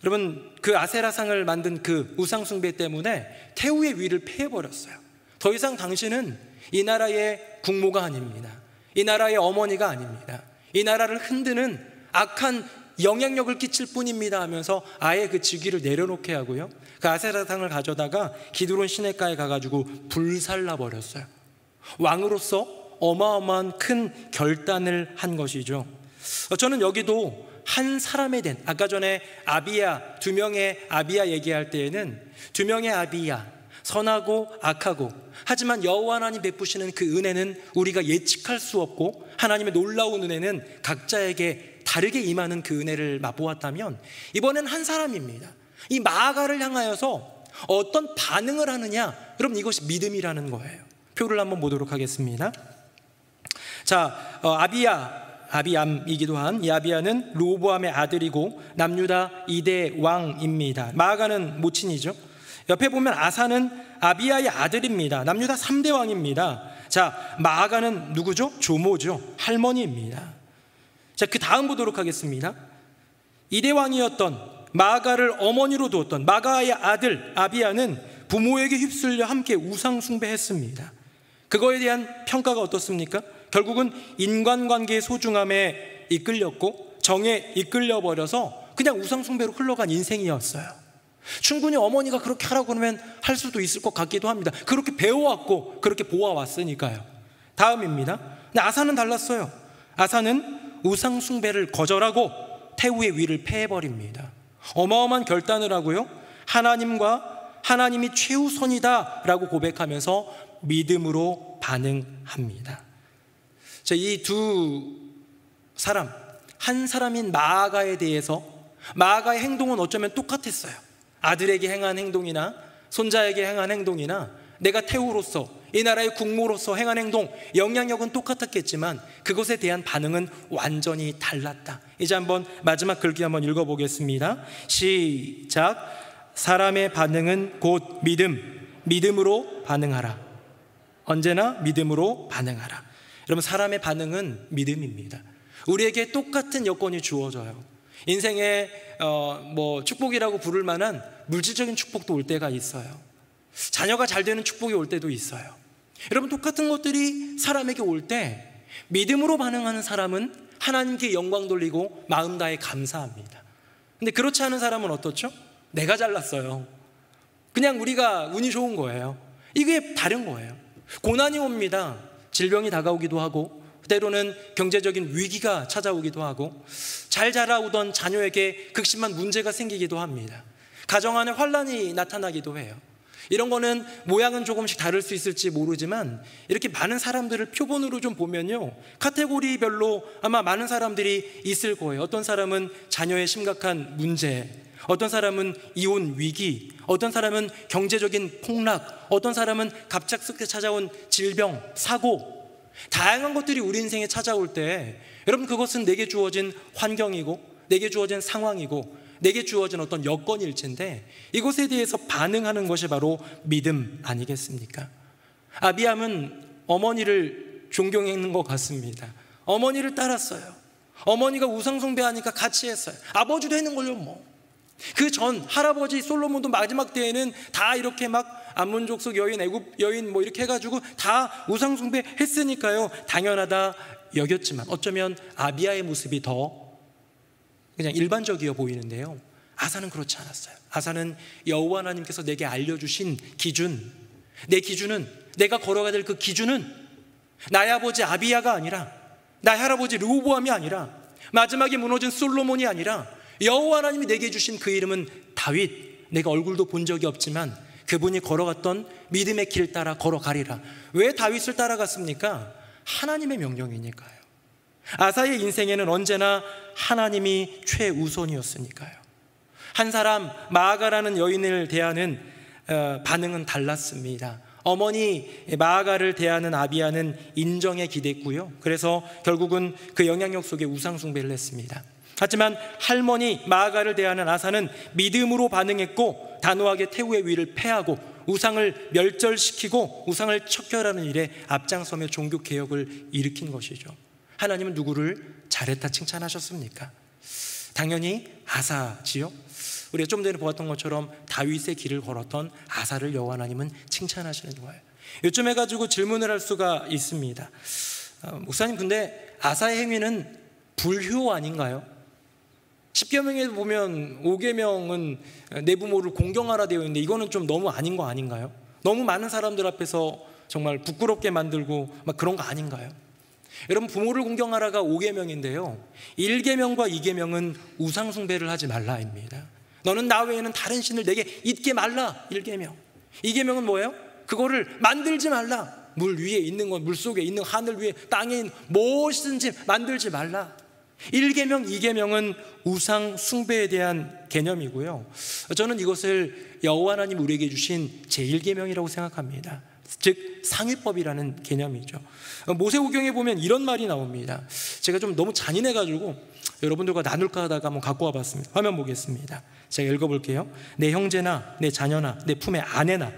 여러분, 그 아세라상을 만든 그 우상숭배 때문에 태우의 위를 패해버렸어요. 더 이상 당신은 이 나라의 국모가 아닙니다. 이 나라의 어머니가 아닙니다. 이 나라를 흔드는 악한 영향력을 끼칠 뿐입니다 하면서 아예 그 직위를 내려놓게 하고요, 그 아세라상을 가져다가 기드론 시냇가에 가가지고 불살라버렸어요. 왕으로서 어마어마한 큰 결단을 한 것이죠. 저는 여기도 한 사람에 대한, 아까 전에 아비야, 두 명의 아비야 얘기할 때에는 두 명의 아비야, 선하고 악하고, 하지만 여호와 하나님 베푸시는 그 은혜는 우리가 예측할 수 없고 하나님의 놀라운 은혜는 각자에게 다르게 임하는 그 은혜를 맛보았다면, 이번엔 한 사람입니다. 이 마아가를 향하여서 어떤 반응을 하느냐, 여러분 이것이 믿음이라는 거예요. 표를 한번 보도록 하겠습니다. 자, 아비암이기도 한 이 아비야는 르호보암의 아들이고 남유다 2대 왕입니다. 마아가는 모친이죠. 옆에 보면 아사는 아비야의 아들입니다. 남유다 3대 왕입니다. 자, 마아가는 누구죠? 조모죠. 할머니입니다. 자, 그 다음 보도록 하겠습니다. 2대 왕이었던 마아가를 어머니로 두었던 마가의 아들 아비야는 부모에게 휩쓸려 함께 우상 숭배했습니다. 그거에 대한 평가가 어떻습니까? 결국은 인간관계의 소중함에 이끌렸고 정에 이끌려버려서 그냥 우상숭배로 흘러간 인생이었어요. 충분히 어머니가 그렇게 하라고 하면 할 수도 있을 것 같기도 합니다. 그렇게 배워왔고 그렇게 보아왔으니까요. 다음입니다. 근데 아사는 달랐어요. 아사는 우상숭배를 거절하고 태우의 위를 패해버립니다. 어마어마한 결단을 하고요, 하나님이 최우선이다 라고 고백하면서 믿음으로 반응합니다. 이 두 사람, 한 사람인 마아가에 대해서 마아가의 행동은 어쩌면 똑같았어요. 아들에게 행한 행동이나 손자에게 행한 행동이나 내가 태우로서 이 나라의 국모로서 행한 행동, 영향력은 똑같았겠지만 그것에 대한 반응은 완전히 달랐다. 이제 한번 마지막 글귀 한번 읽어보겠습니다. 시작. 사람의 반응은 곧 믿음으로 반응하라. 언제나 믿음으로 반응하라. 여러분, 사람의 반응은 믿음입니다. 우리에게 똑같은 여건이 주어져요. 인생에 축복이라고 부를 만한 물질적인 축복도 올 때가 있어요. 자녀가 잘 되는 축복이 올 때도 있어요. 여러분, 똑같은 것들이 사람에게 올 때 믿음으로 반응하는 사람은 하나님께 영광 돌리고 마음 다해 감사합니다. 근데 그렇지 않은 사람은 어떻죠? 내가 잘났어요. 그냥 우리가 운이 좋은 거예요. 이게 다른 거예요. 고난이 옵니다. 질병이 다가오기도 하고 때로는 경제적인 위기가 찾아오기도 하고 잘 자라오던 자녀에게 극심한 문제가 생기기도 합니다. 가정 안에 환란이 나타나기도 해요. 이런 거는 모양은 조금씩 다를 수 있을지 모르지만 이렇게 많은 사람들을 표본으로 좀 보면요, 카테고리별로 아마 많은 사람들이 있을 거예요. 어떤 사람은 자녀의 심각한 문제, 어떤 사람은 이혼 위기, 어떤 사람은 경제적인 폭락, 어떤 사람은 갑작스럽게 찾아온 질병, 사고, 다양한 것들이 우리 인생에 찾아올 때 여러분, 그것은 내게 주어진 환경이고 내게 주어진 상황이고 내게 주어진 어떤 여건일진데 이것에 대해서 반응하는 것이 바로 믿음 아니겠습니까? 아비암은 어머니를 존경했는 것 같습니다. 어머니를 따랐어요. 어머니가 우상숭배하니까 같이 했어요. 아버지도 했는 걸요 뭐. 그 전 할아버지 솔로몬도 마지막 때에는 다 이렇게 막 암몬 족속 여인, 애굽 여인 뭐 이렇게 해가지고 다 우상숭배 했으니까요, 당연하다 여겼지만 어쩌면 아비야의 모습이 더 그냥 일반적이어 보이는데요, 아사는 그렇지 않았어요. 아사는 여호와 하나님께서 내게 알려주신 기준, 내 기준은, 내가 걸어가야 될 그 기준은 나의 아버지 아비야가 아니라, 나의 할아버지 르호보암이 아니라, 마지막에 무너진 솔로몬이 아니라 여호와 하나님이 내게 주신 그 이름은 다윗. 내가 얼굴도 본 적이 없지만 그분이 걸어갔던 믿음의 길 따라 걸어가리라. 왜 다윗을 따라갔습니까? 하나님의 명령이니까요. 아사의 인생에는 언제나 하나님이 최우선이었으니까요. 한 사람 마아가라는 여인을 대하는 반응은 달랐습니다. 어머니 마아가를 대하는 아비야는 인정에 기댔고요. 그래서 결국은 그 영향력 속에 우상 숭배를 했습니다. 하지만 할머니 마아가를 대하는 아사는 믿음으로 반응했고 단호하게 태후의 위를 패하고 우상을 멸절시키고 우상을 척결하는 일에 앞장서며 종교 개혁을 일으킨 것이죠. 하나님은 누구를 잘했다 칭찬하셨습니까? 당연히 아사지요. 우리가 좀 전에 보았던 것처럼 다윗의 길을 걸었던 아사를 여호와 하나님은 칭찬하시는 거예요. 요즘 해가지고 질문을 할 수가 있습니다. 목사님, 근데 아사의 행위는 불효 아닌가요? 10계명에 보면 5계명은 내 부모를 공경하라 되어 있는데 이거는 좀 너무 아닌 거 아닌가요? 너무 많은 사람들 앞에서 정말 부끄럽게 만들고 막 그런 거 아닌가요? 여러분, 부모를 공경하라가 5계명인데요 1계명과 2계명은 우상 숭배를 하지 말라입니다. 너는 나 외에는 다른 신을 내게 잊게 말라. 1계명. 2계명은 뭐예요? 그거를 만들지 말라. 물 위에 있는 건, 물 속에 있는, 하늘 위에, 땅에 있는 무엇이든지 만들지 말라. 1계명, 2계명은 우상 숭배에 대한 개념이고요. 저는 이것을 여호와 하나님 우리에게 주신 제1계명이라고 생각합니다. 즉 상위법이라는 개념이죠. 모세오경에 보면 이런 말이 나옵니다. 제가 좀 너무 잔인해가지고 여러분들과 나눌까 하다가 한번 갖고 와봤습니다. 화면 보겠습니다. 제가 읽어볼게요. 내 형제나 내 자녀나 내 품의 아내나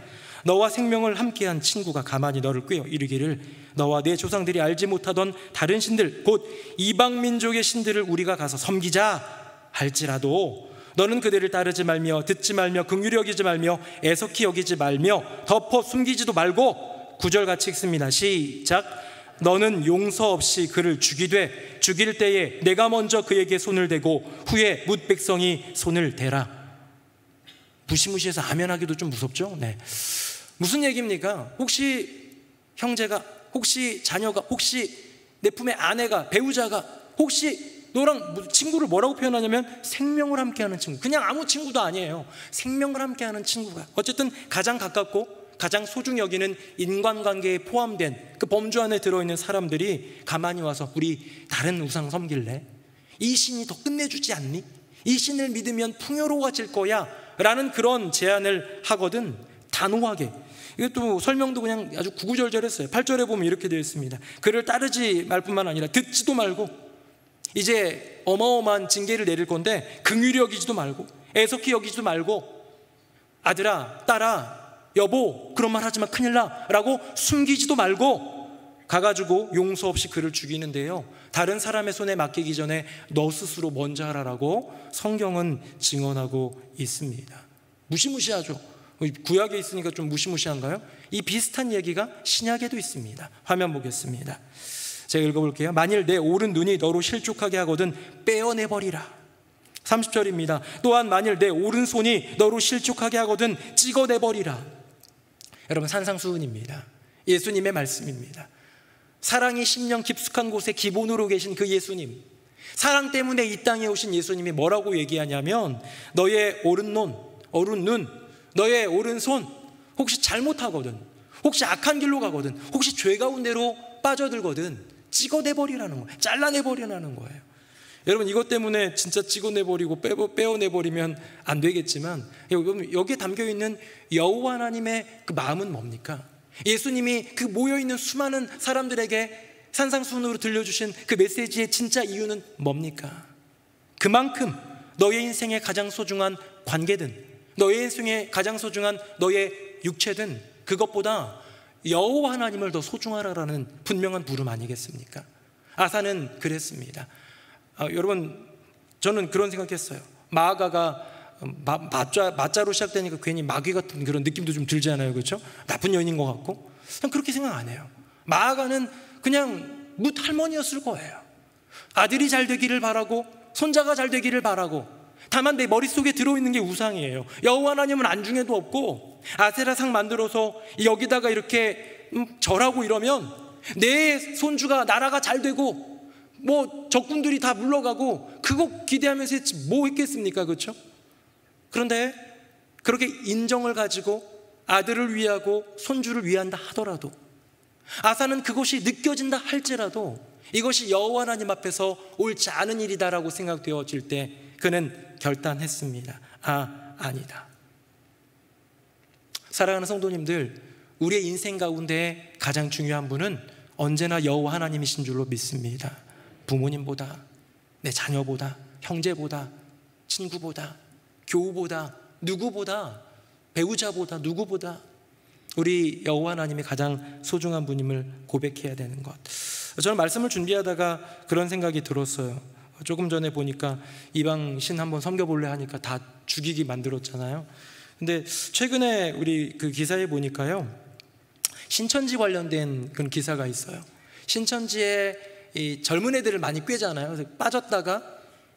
너와 생명을 함께한 친구가 가만히 너를 꾀어 이르기를 너와 내 조상들이 알지 못하던 다른 신들 곧 이방 민족의 신들을 우리가 가서 섬기자 할지라도 너는 그들을 따르지 말며 듣지 말며 긍휼히 여기지 말며 애석히 여기지 말며 덮어 숨기지도 말고 9절 같이 읽습니다. 시작. 너는 용서 없이 그를 죽이되 죽일 때에 내가 먼저 그에게 손을 대고 후에 뭇 백성이 손을 대라. 무시무시해서 아멘하기도 좀 무섭죠? 네. 무슨 얘기입니까? 혹시 형제가, 혹시 자녀가, 혹시 내 품의 아내가, 배우자가, 혹시 너랑 친구를 뭐라고 표현하냐면 생명을 함께하는 친구. 그냥 아무 친구도 아니에요. 생명을 함께하는 친구가 어쨌든 가장 가깝고 가장 소중히 여기는 인간관계에 포함된 그 범주 안에 들어있는 사람들이 가만히 와서 우리 다른 우상 섬길래? 이 신이 더 끝내주지 않니? 이 신을 믿으면 풍요로워질 거야 라는 그런 제안을 하거든. 단호하게. 이것도 설명도 그냥 아주 구구절절했어요. 8절에 보면 이렇게 되어 있습니다. 그를 따르지 말 뿐만 아니라 듣지도 말고, 이제 어마어마한 징계를 내릴 건데 긍휼히 여기지도 말고 애석히 여기지도 말고, 아들아, 딸아, 여보, 그런 말 하지 마, 큰일 나 라고 숨기지도 말고 가가지고 용서 없이 그를 죽이는데요, 다른 사람의 손에 맡기기 전에 너 스스로 먼저 하라라고 성경은 증언하고 있습니다. 무시무시하죠. 구약에 있으니까 좀 무시무시한가요? 이 비슷한 얘기가 신약에도 있습니다. 화면 보겠습니다. 제가 읽어볼게요. 만일 내 오른 눈이 너로 실족하게 하거든 빼어내버리라. 30절입니다. 또한 만일 내 오른손이 너로 실족하게 하거든 찍어내버리라. 여러분, 산상수훈입니다. 예수님의 말씀입니다. 사랑이 심령 깊숙한 곳에 기본으로 계신 그 예수님, 사랑 때문에 이 땅에 오신 예수님이 뭐라고 얘기하냐면 너의 오른 눈, 너의 오른손 혹시 잘못하거든, 혹시 악한 길로 가거든, 혹시 죄 가운데로 빠져들거든 찍어내버리라는 거예요. 잘라내버리라는 거예요. 여러분, 이것 때문에 진짜 찍어내버리고 빼어내버리면 안 되겠지만 여기에 담겨있는 여호와 하나님의 그 마음은 뭡니까? 예수님이 그 모여있는 수많은 사람들에게 산상수훈으로 들려주신 그 메시지의 진짜 이유는 뭡니까? 그만큼 너의 인생의 가장 소중한 관계든 너의 인생의 가장 소중한 너의 육체든 그것보다 여호와 하나님을 더 소중하라라는 분명한 부름 아니겠습니까? 아사는 그랬습니다. 여러분, 저는 그런 생각했어요. 마아가가 마자로 시작되니까 괜히 마귀 같은 그런 느낌도 좀 들지 않아요? 그렇죠? 나쁜 여인인 것 같고. 전 그렇게 생각 안 해요. 마아가는 그냥 뭇 할머니였을 거예요. 아들이 잘 되기를 바라고 손자가 잘 되기를 바라고 다만 내 머릿속에 들어있는 게 우상이에요. 여호와 하나님은 안중에도 없고 아세라상 만들어서 여기다가 이렇게 절하고 이러면 내 손주가 나라가 잘 되고 뭐 적군들이 다 물러가고 그거 기대하면서 뭐 했겠습니까? 그렇죠? 그런데 그렇게 인정을 가지고 아들을 위하고 손주를 위한다 하더라도, 아사는 그것이 느껴진다 할지라도 이것이 여호와 하나님 앞에서 옳지 않은 일이다라고 생각되어질 때 그는 결단했습니다. 아니다. 사랑하는 성도님들, 우리의 인생 가운데 가장 중요한 분은 언제나 여호와 하나님이신 줄로 믿습니다. 부모님보다, 내 자녀보다, 형제보다, 친구보다, 교우보다, 누구보다, 배우자보다, 누구보다 우리 여호와 하나님이 가장 소중한 분임을 고백해야 되는 것. 저는 말씀을 준비하다가 그런 생각이 들었어요. 조금 전에 보니까 이방신 한번 섬겨볼래 하니까 다 죽이게 만들었잖아요. 근데 최근에 우리 그 기사에 보니까요, 신천지 관련된 그런 기사가 있어요. 신천지에 이 젊은 애들을 많이 꿰잖아요. 그래서 빠졌다가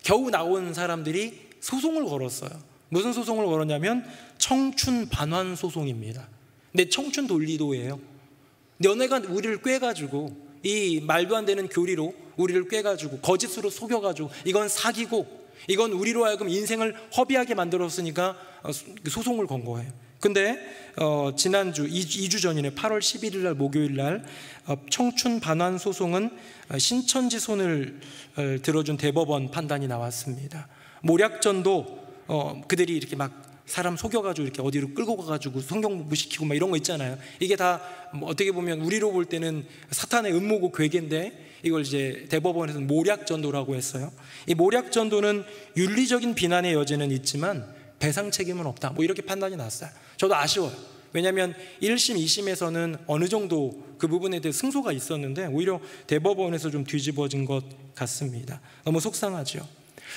겨우 나온 사람들이 소송을 걸었어요. 무슨 소송을 걸었냐면 청춘 반환 소송입니다. 내 청춘 돌리도예요. 너네가 우리를 꿰가지고 이 말도 안 되는 교리로 우리를 꿰가지고 거짓으로 속여가지고 이건 사기고 이건 우리로 하여금 인생을 허비하게 만들었으니까 소송을 건 거예요. 근데 지난주 2주 전이네 8월 11일 날 목요일 날 청춘 반환 소송은 신천지 손을 들어준 대법원 판단이 나왔습니다. 모략전도 그들이 이렇게 막 사람 속여가지고 이렇게 어디로 끌고 가가지고 성경 공부시키고 막 이런 거 있잖아요. 이게 다 어떻게 보면 우리로 볼 때는 사탄의 음모고 괴계인데 이걸 이제 대법원에서는 모략전도라고 했어요. 이 모략전도는 윤리적인 비난의 여지는 있지만 배상 책임은 없다, 뭐 이렇게 판단이 났어요. 저도 아쉬워요. 왜냐하면 1심, 2심에서는 어느 정도 그 부분에 대해 승소가 있었는데 오히려 대법원에서 좀 뒤집어진 것 같습니다. 너무 속상하죠.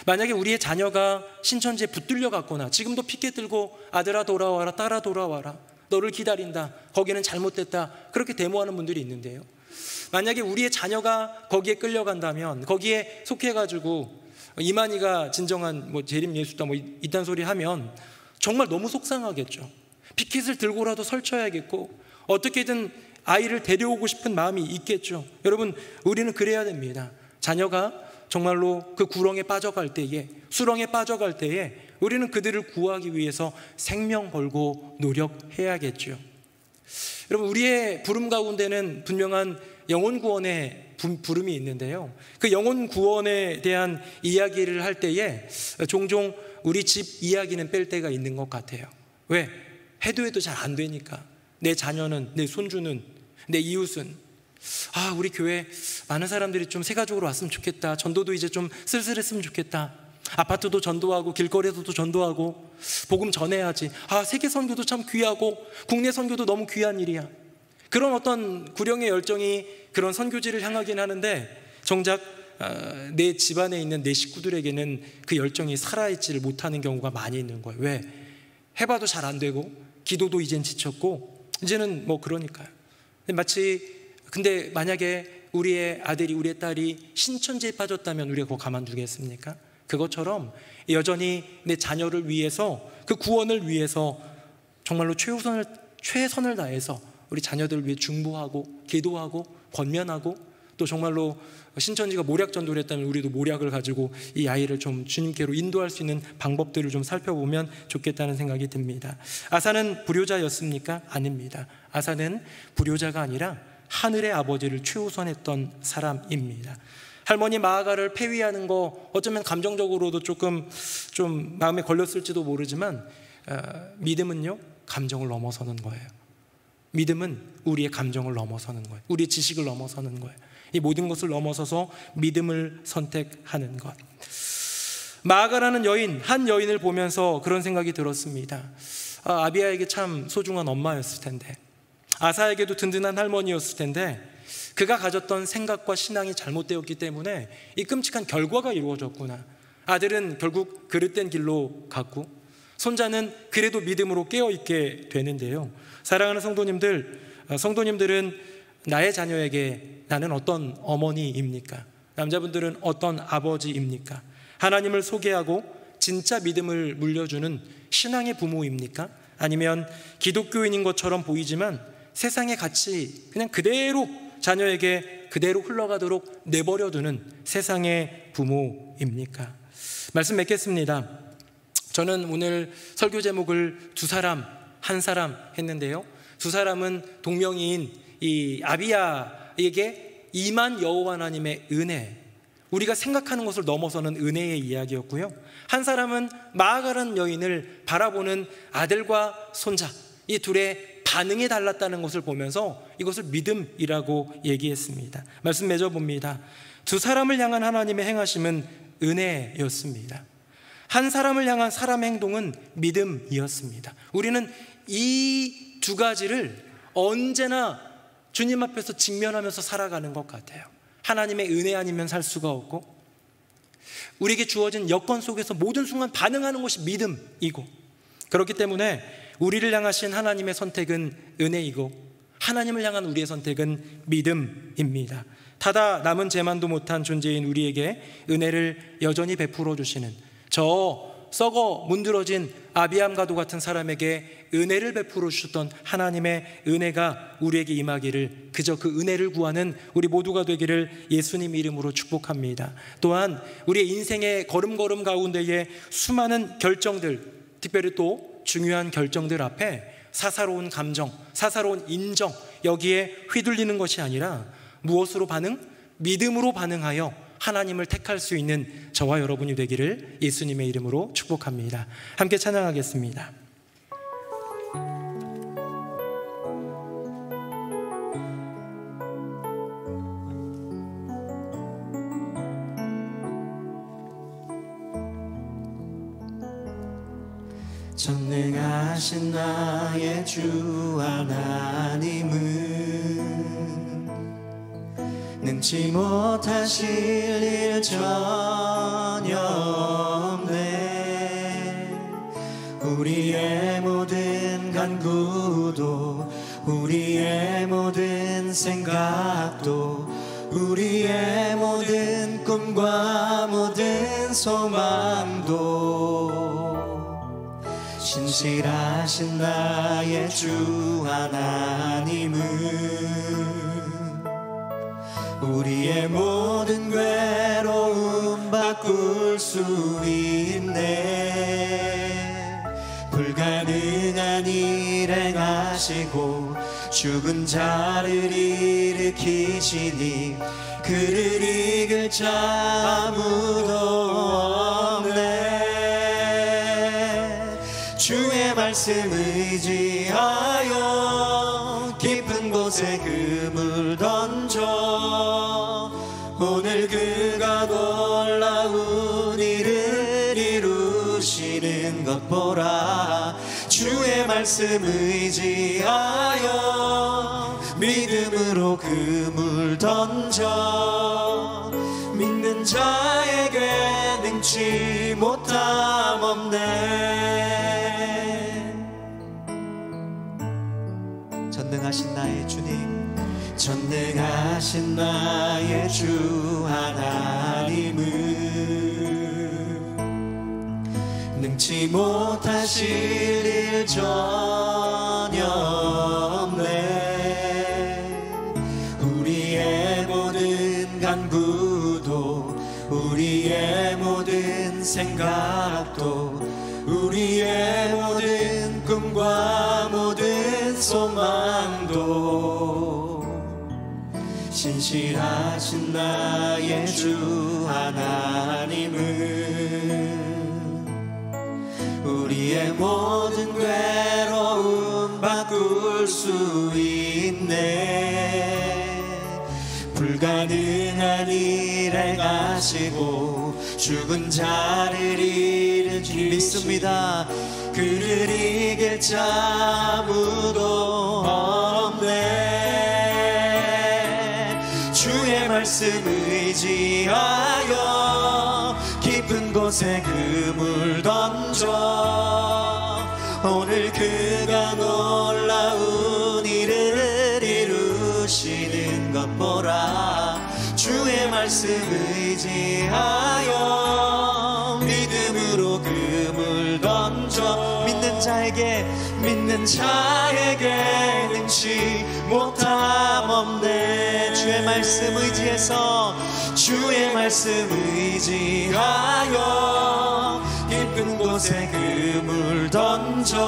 만약에 우리의 자녀가 신천지에 붙들려 갔거나 지금도 피켓 들고 아들아 돌아와라, 딸아 돌아와라, 너를 기다린다, 거기는 잘못됐다, 그렇게 데모하는 분들이 있는데요, 만약에 우리의 자녀가 거기에 끌려간다면 거기에 속해가지고 이만희가 진정한 뭐 재림 예수다 뭐 이딴 소리 하면 정말 너무 속상하겠죠. 피켓을 들고라도 설쳐야겠고 어떻게든 아이를 데려오고 싶은 마음이 있겠죠. 여러분, 우리는 그래야 됩니다. 자녀가 정말로 그 구렁에 빠져갈 때에, 수렁에 빠져갈 때에 우리는 그들을 구하기 위해서 생명 걸고 노력해야겠죠. 여러분, 우리의 부름 가운데는 분명한 영혼 구원의 부름이 있는데요, 그 영혼 구원에 대한 이야기를 할 때에 종종 우리 집 이야기는 뺄 때가 있는 것 같아요. 왜? 해도 잘 안 되니까. 내 자녀는, 내 손주는, 내 이웃은 우리 교회 많은 사람들이 좀 세가족으로 왔으면 좋겠다, 전도도 이제 좀 슬슬 했으면 좋겠다, 아파트도 전도하고 길거리에서도 전도하고 복음 전해야지, 세계 선교도 참 귀하고 국내 선교도 너무 귀한 일이야. 그런 어떤 구령의 열정이 그런 선교지를 향하긴 하는데 정작 내 집안에 있는 내 식구들에게는 그 열정이 살아있지를 못하는 경우가 많이 있는 거예요. 왜? 해봐도 잘 안 되고 기도도 이젠 지쳤고 이제는 뭐 그러니까요. 근데 만약에 우리의 아들이, 우리의 딸이 신천지에 빠졌다면 우리가 그거 가만두겠습니까? 그것처럼 여전히 내 자녀를 위해서, 그 구원을 위해서 정말로 최선을 다해서 우리 자녀들을 위해 중보하고 기도하고 권면하고, 또 정말로 신천지가 모략전도를 했다면 우리도 모략을 가지고 이 아이를 좀 주님께로 인도할 수 있는 방법들을 좀 살펴보면 좋겠다는 생각이 듭니다. 아사는 불효자였습니까? 아닙니다. 아사는 불효자가 아니라 하늘의 아버지를 최우선했던 사람입니다. 할머니 마아가를 폐위하는 거 어쩌면 감정적으로도 조금 좀 마음에 걸렸을지도 모르지만 믿음은요, 감정을 넘어서는 거예요. 믿음은 우리의 감정을 넘어서는 거예요. 우리의 지식을 넘어서는 거예요. 이 모든 것을 넘어서서 믿음을 선택하는 것. 마아가라는 여인, 한 여인을 보면서 그런 생각이 들었습니다. 아비야에게 참 소중한 엄마였을 텐데, 아사에게도 든든한 할머니였을 텐데, 그가 가졌던 생각과 신앙이 잘못되었기 때문에 이 끔찍한 결과가 이루어졌구나. 아들은 결국 그릇된 길로 갔고 손자는 그래도 믿음으로 깨어있게 되는데요, 사랑하는 성도님들은 나의 자녀에게 나는 어떤 어머니입니까? 남자분들은 어떤 아버지입니까? 하나님을 소개하고 진짜 믿음을 물려주는 신앙의 부모입니까? 아니면 기독교인인 것처럼 보이지만 세상의 가치 그냥 그대로 자녀에게 그대로 흘러가도록 내버려두는 세상의 부모입니까? 말씀 맺겠습니다. 저는 오늘 설교 제목을 두 사람, 한 사람 했는데요, 두 사람은 동명이인 이 아비야에게 임한 여호와 하나님의 은혜, 우리가 생각하는 것을 넘어서는 은혜의 이야기였고요, 한 사람은 마아가라는 여인을 바라보는 아들과 손자, 이 둘의 반응이 달랐다는 것을 보면서 이것을 믿음이라고 얘기했습니다. 말씀 맺어봅니다. 두 사람을 향한 하나님의 행하심은 은혜였습니다. 한 사람을 향한 사람의 행동은 믿음이었습니다. 우리는 이 두 가지를 언제나 주님 앞에서 직면하면서 살아가는 것 같아요. 하나님의 은혜 아니면 살 수가 없고, 우리에게 주어진 여건 속에서 모든 순간 반응하는 것이 믿음이고, 그렇기 때문에 우리를 향하신 하나님의 선택은 은혜이고 하나님을 향한 우리의 선택은 믿음입니다. 타다 남은 재만도 못한 존재인 우리에게 은혜를 여전히 베풀어 주시는 저 썩어 문드러진 아비암과도 같은 사람에게 은혜를 베풀어 주셨던 하나님의 은혜가 우리에게 임하기를, 그저 그 은혜를 구하는 우리 모두가 되기를 예수님 이름으로 축복합니다. 또한 우리의 인생의 걸음걸음 가운데에 수많은 결정들, 특별히 또 중요한 결정들 앞에 사사로운 감정, 사사로운 인정, 여기에 휘둘리는 것이 아니라 무엇으로 반응? 믿음으로 반응하여 하나님을 택할 수 있는 저와 여러분이 되기를 예수님의 이름으로 축복합니다. 함께 찬양하겠습니다. 전능하신 나의 주 하나님은 능치 못하실 일 전혀 없네. 우리의 모든 간구도, 우리의 모든 생각도, 우리의 모든 꿈과 모든 소망도 신실하신 나의 주 하나님은 우리의 모든 괴로움 바꿀 수 있네. 불가능한 일 행하시고 죽은 자를 일으키시니 그를 이길 자 아무도 없네. 주의 말씀 의지하여 깊은 곳에 그물 던져 오늘 그가 놀라운 일을 이루시는 것 보라. 주의 말씀 의지하여 믿음으로 그물 던져 믿는 자에게 능치 못함 없네. 전능하신 나의 주님, 전능하신 나의 주 하나님은 능치 못하실 일 전혀 없네. 우리의 모든 간구도, 우리의 모든 생각도, 우리의 모든 꿈과 모든 소망도 신실하신 나의 주 하나님은 우리의 모든 괴로움 바꿀 수 있네. 불가능한 일 행하시고 죽은 자를 일으키시니 믿습니다. 그를 이길 자 아무도 없네. 주의 말씀 의지하여 깊은 곳에 그물 던져 오늘 그가 놀라운 일을 이루시는 것 보라. 주의 말씀 의지하여 믿음으로 그 자에게 믿는 자에게 능치 못함 없네. 주의 말씀 의지해서 주의 말씀 의지하여 깊은 곳에 그물 던져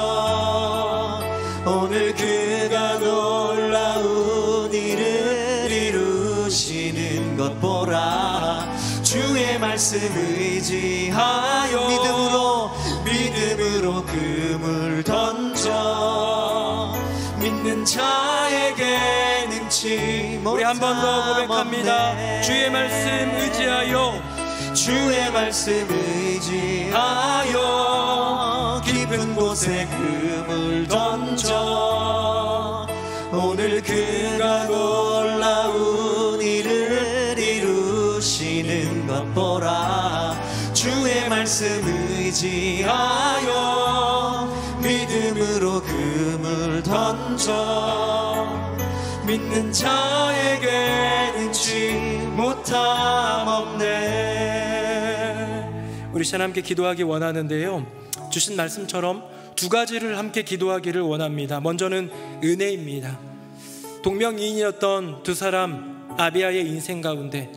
오늘 그가 놀라운 일을 이루시는 것 보라. 주의 말씀 의지하여 믿음으로 그물 던져 믿는 자에게 능치 못함. 우리 한 번 더 고백합니다. 주의 말씀 의지하여 주의 말씀 의지하여 깊은 곳에 그물 던져 오늘 그가 놀라운 일을 이루시는 것 보라. 주의 말씀 의지하여 믿음으로 그물 던져 믿는 자에게 능치 못함 없네. 우리 시간 함께 기도하기 원하는데요, 주신 말씀처럼 두 가지를 함께 기도하기를 원합니다. 먼저는 은혜입니다. 동명이인이었던 두 사람 아비아의 인생 가운데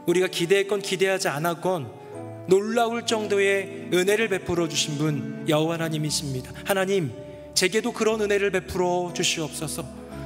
우리가 기대했건 기대하지 않았건 놀라울 정도의 은혜를 베풀어 주신 분 여호와 하나님이십니다. 하나님, 제게도 그런 은혜를 베풀어 주시옵소서.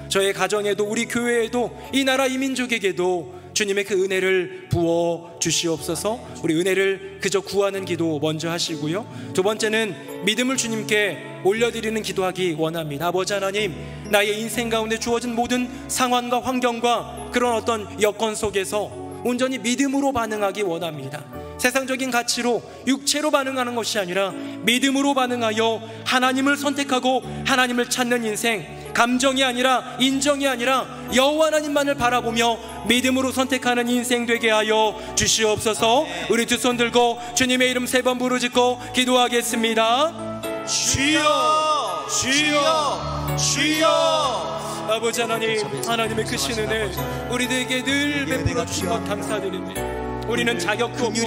저의 가정에도 우리 교회에도 이 나라 이 민족에게도 주님의 그 은혜를 부어 주시옵소서. 우리 은혜를 그저 구하는 기도 먼저 하시고요, 두 번째는 믿음을 주님께 올려드리는 기도하기 원합니다. 아버지 하나님, 나의 인생 가운데 주어진 모든 상황과 환경과 그런 어떤 여건 속에서 온전히 믿음으로 반응하기 원합니다. 세상적인 가치로 육체로 반응하는 것이 아니라 믿음으로 반응하여 하나님을 선택하고 하나님을 찾는 인생, 감정이 아니라 인정이 아니라 여호와 하나님만을 바라보며 믿음으로 선택하는 인생 되게 하여 주시옵소서. 우리 두 손 들고 주님의 이름 3번 부르짖고 기도하겠습니다. 주여 주여 주여. 아버지 하나님, 하나님의 크신 은혜 우리들에게 늘 베풀어 주신 것 감사드립니다. 우리는 자격도 없고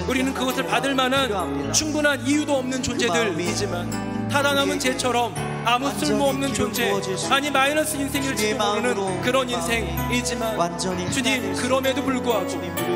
우리는 그것을 받을 만한 충분한 이유도 없는 존재들이지만 타다 남은 죄처럼 아무 쓸모없는 존재, 아니 마이너스 인생일지도 모르는 그런 인생이지만 주님, 그럼에도 불구하고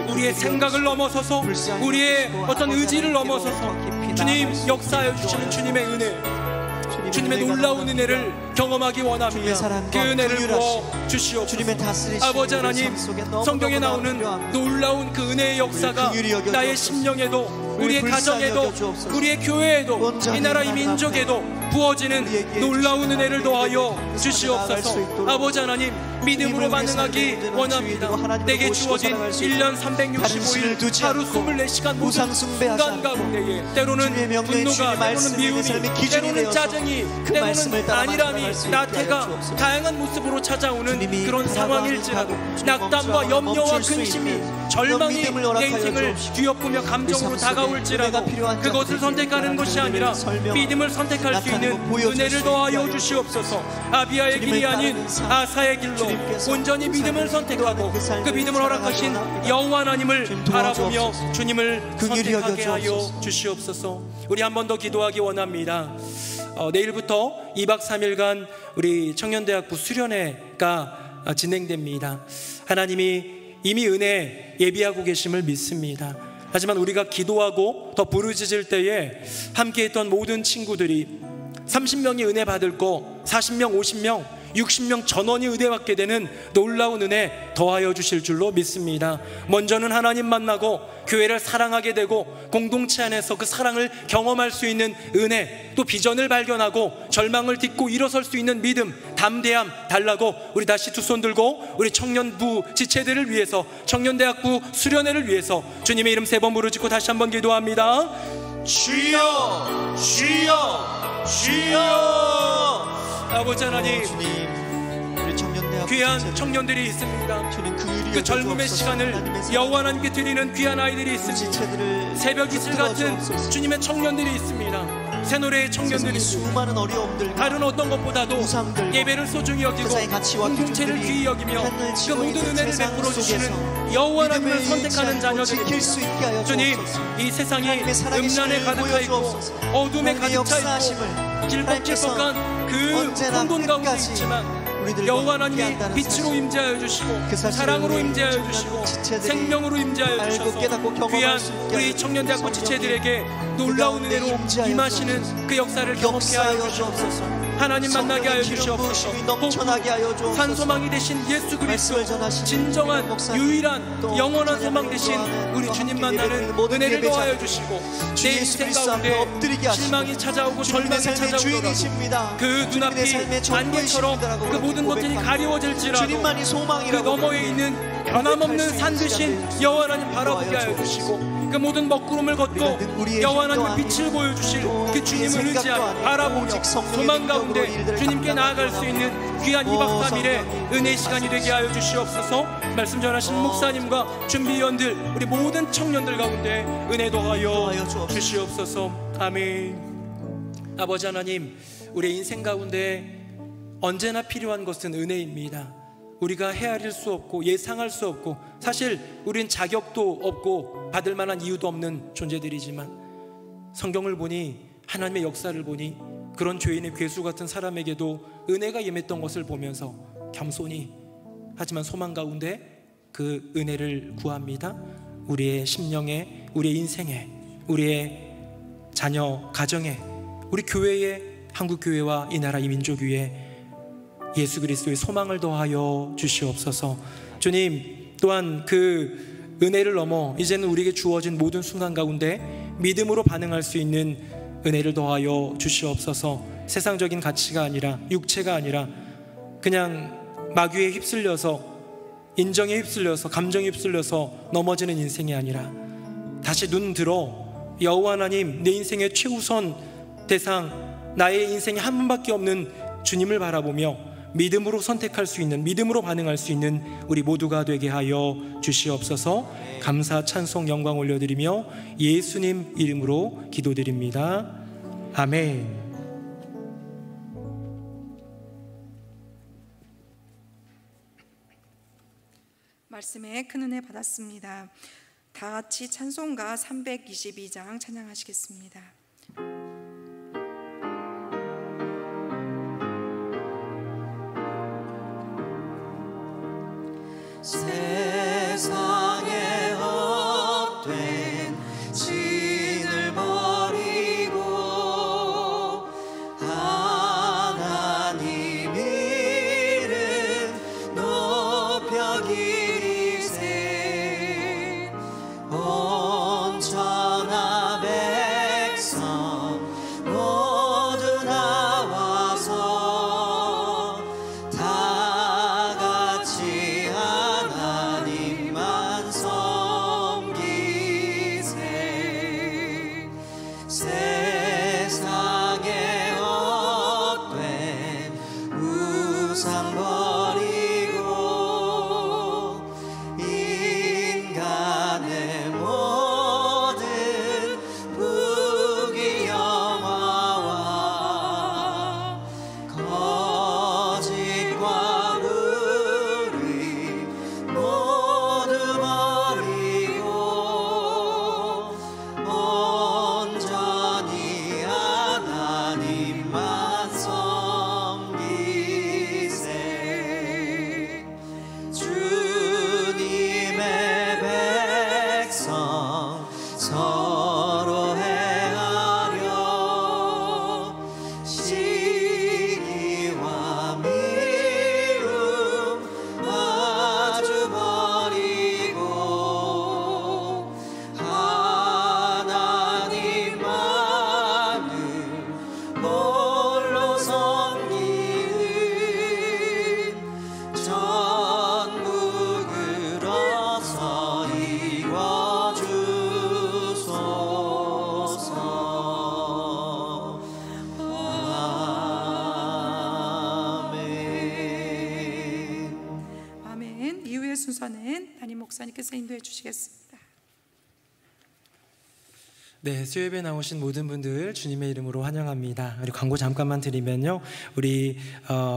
우리의 생각을 넘어서서 우리의 어떤 의지를 넘어서서 주님 역사하여 주시는 주님의 은혜, 주님의 놀라운 은혜를 경험하기 원합니다. 그 은혜를 부어 주시옵소서. 아버지 하나님, 성경에 나오는 놀라운 그 은혜의 역사가 나의 심령에도 우리의 가정에도 우리의 교회에도 이 나라 이 민족에도 부어지는 놀라운 은혜를 더하여 주시옵소서. 아버지 하나님, 믿음으로 반응하기 원합니다. 내게 주어진 1년 365일 하루 24시간 모든 순간 가운데에 때로는 분노가, 때로는 미움이, 때로는 짜증이, 때로는 안일함이, 나태가 다양한 모습으로 찾아오는 그런 상황일지라도 낙담과 염려와 근심이, 절망이 내 인생을 뒤엎으며 감정으로 다가올지라도 그것을 선택하는 것이 아니라 믿음을 선택할 수 있는 은혜를 더하여 주시옵소서. 아비아의 길이 아닌 아사의 길로 온전히 믿음을 선택하고 그 믿음을 허락하신 여호와 하나님을 바라보며 주님을 선택하게 하여 주시옵소서. 우리 한 번 더 기도하기 원합니다. 내일부터 2박 3일간 우리 청년대학부 수련회가 진행됩니다. 하나님이 이미 은혜 예비하고 계심을 믿습니다. 하지만 우리가 기도하고 더 부르짖을 때에 함께했던 모든 친구들이 30명이 은혜 받을 거 40명, 50명, 60명 전원이 은혜 받게 되는 놀라운 은혜 더하여 주실 줄로 믿습니다. 먼저는 하나님 만나고 교회를 사랑하게 되고 공동체 안에서 그 사랑을 경험할 수 있는 은혜, 또 비전을 발견하고 절망을 딛고 일어설 수 있는 믿음, 담대함 달라고 우리 다시 두 손 들고 우리 청년부 지체들을 위해서, 청년대학부 수련회를 위해서 주님의 이름 3번 부르짖고 다시 한번 기도합니다. 주여 주여 주여. 아버지 하나님, 우리 청년대학 귀한 청년들이 있습니다. 그 젊음의 시간을 여호와 하나님께 드리는 귀한 아이들이 있습니다. 새벽 이슬 같은 주님의 청년들이 있습니다. 새노래의 세상의 청년들이 수많은 어려움들, 다른 어떤 것보다도 우상들과 예배를 소중히 여기고 세상의 가치와 공동체를 기준들이 귀히 여기며 판을 그 치고 모든 있는 은혜를 세상 베풀어 주시는 속에서 여호와 하나님을 믿음을 선택하는 잃지 않고 지킬 수 있게 자녀들입니다. 하여 주님, 주옵소서. 이 세상이 하나님의 살아계심을 음란에 가득하 있고 보여주옵소서. 어둠에 하나님의 가득 차 역사하심을 있고 길뻑길뻑한 그 언제나 혼돈 가운데 끝까지 있지만 우리들과 여호와 하나님이 함께한다는 빛으로 사실, 임재하여 주시고 그 사실을 사랑으로 우리 임재하여 청년 주시고 지체들이 생명으로 임재하여 알고 주셔서 깨닫고 경험할 귀한 수 있게 우리 하여 청년대학교 주옵소서. 지체들에게 놀라운 은혜로 임재하여 임하시는 주옵소서. 그 역사를 경험케 하여 역사하여 주옵소서. 주옵소서. 하나님 만나게 하여 성령의 기름 주시옵소서. 부으심이 넘쳐나게 하여 주옵소서. 산소망이 되신 예수 그리스도, 말씀을 전하시는 진정한 목사님, 유일한 또 영원한 찬양을 소망 되신 인도하는 우리 또 주님 함께 만나는 예배드리는 모든 은혜를 예배자, 더하여 주시고 주 내 예수 인생 그리스도 앞에 가운데 엎드리게 하시고 실망이 찾아오고 주님의 절망이 삶의 찾아오더라도 주인이십니다. 그 주님의 눈앞이 삶의 안개처럼 전부이십니다라고 그 모든 것들이 고백합니다. 가리워질지라도 주님만이 그 소망이라고 너머에 있는 변함없는 산 되신 여호와 하나님 바라보게 하여 주시고 그 모든 먹구름을 걷고 여호와 하나님의 빛을 보여주실 그 주님을 의지하여 바라보며 소망 가운데 주님께 나아갈 수 있는 귀한 2박 3일의 은혜의 시간이 되게 하여 주시옵소서. 말씀 전하신 목사님과 준비위원들 우리 모든 청년들 가운데 은혜 더하여 주시옵소서. 아멘. 아버지 하나님, 우리의 인생 가운데 언제나 필요한 것은 은혜입니다. 우리가 헤아릴 수 없고 예상할 수 없고 사실 우린 자격도 없고 받을 만한 이유도 없는 존재들이지만 성경을 보니 하나님의 역사를 보니 그런 죄인의 괴수 같은 사람에게도 은혜가 임했던 것을 보면서 겸손히 하지만 소망 가운데 그 은혜를 구합니다. 우리의 심령에, 우리의 인생에, 우리의 자녀 가정에, 우리 교회에, 한국교회와 이 나라 이 민족 위에 예수 그리스도의 소망을 더하여 주시옵소서. 주님, 또한 그 은혜를 넘어 이제는 우리에게 주어진 모든 순간 가운데 믿음으로 반응할 수 있는 은혜를 더하여 주시옵소서. 세상적인 가치가 아니라, 육체가 아니라 그냥 마귀에 휩쓸려서, 인정에 휩쓸려서, 감정에 휩쓸려서 넘어지는 인생이 아니라 다시 눈 들어 여호와 하나님, 내 인생의 최우선 대상, 나의 인생에 한 분밖에 없는 주님을 바라보며 믿음으로 선택할 수 있는, 믿음으로 반응할 수 있는 우리 모두가 되게 하여 주시옵소서. 감사, 찬송, 영광 올려드리며 예수님 이름으로 기도드립니다. 아멘. 말씀에 큰 은혜 받았습니다. 다 같이 찬송가 322장 찬양하시겠습니다. 세상에 헛된 진을 버리고 하나님 이름 높여 기리세. 온천하 백성 모두 나와서 다 같이 하나님만 섬기세. 세상에 헛된 우상 버리고 인간의 모든 부귀영화와 거짓과 불의 모두 버리고 온전히 하나님만 섬기세. 주님의 백성 서로 헤아려 시기와 미움 마주 버리고 하나님만을 홀로 섬기는 전국으로서 이루어주소서. 아멘. 아멘. 이후의 순서는 담임 목사님께서 인도해 주시겠습니다. 네, 수요예배 나오신 모든 분들 주님의 이름으로 환영합니다. 우리 광고 잠깐만 드리면요, 우리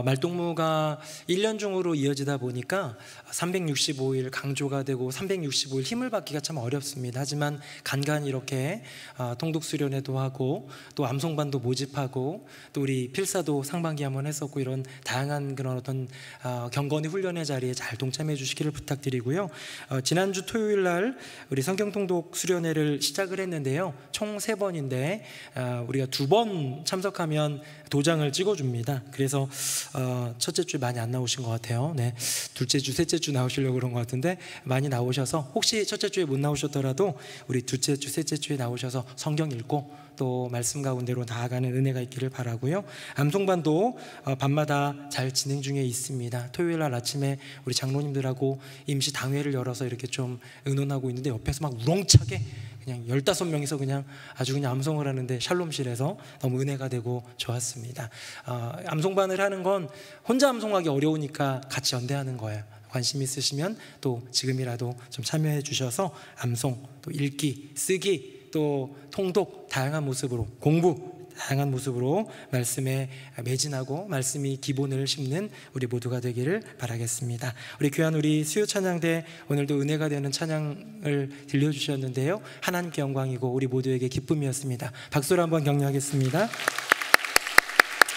말동무가 1년 중으로 이어지다 보니까 365일 강조가 되고 365일 힘을 받기가 참 어렵습니다. 하지만 간간히 이렇게 통독 수련회도 하고 또 암송반도 모집하고 또 우리 필사도 상반기 한번 했었고, 이런 다양한 그런 어떤 경건의 훈련의 자리에 잘 동참해 주시기를 부탁드리고요. 지난주 토요일 날 우리 성경 통독 수련회를 시작을 했는데요, 총 3번인데 우리가 2번 참석하면 도장을 찍어줍니다. 그래서 첫째 주에 많이 안 나오신 것 같아요. 네, 둘째 주, 셋째 주 나오시려고 그런 것 같은데 많이 나오셔서, 혹시 첫째 주에 못 나오셨더라도 우리 둘째 주, 셋째 주에 나오셔서 성경 읽고 또 말씀 가운데로 나아가는 은혜가 있기를 바라고요. 암송반도 밤마다 잘 진행 중에 있습니다. 토요일 날 아침에 우리 장로님들하고 임시 당회를 열어서 이렇게 좀 의논하고 있는데, 옆에서 막 우렁차게 그냥 15명이서 그냥 아주 그냥 암송을 하는데 샬롬실에서 너무 은혜가 되고 좋았습니다. 암송반을 하는 건 혼자 암송하기 어려우니까 같이 연대하는 거예요. 관심 있으시면 또 지금이라도 좀 참여해 주셔서 암송, 또 읽기, 쓰기, 또 통독, 다양한 모습으로 공부, 다양한 모습으로 말씀에 매진하고 말씀이 기본을 심는 우리 모두가 되기를 바라겠습니다. 우리 귀한 우리 수요 찬양대, 오늘도 은혜가 되는 찬양을 들려주셨는데요, 하나님께 영광이고 우리 모두에게 기쁨이었습니다. 박수로 한번 격려하겠습니다.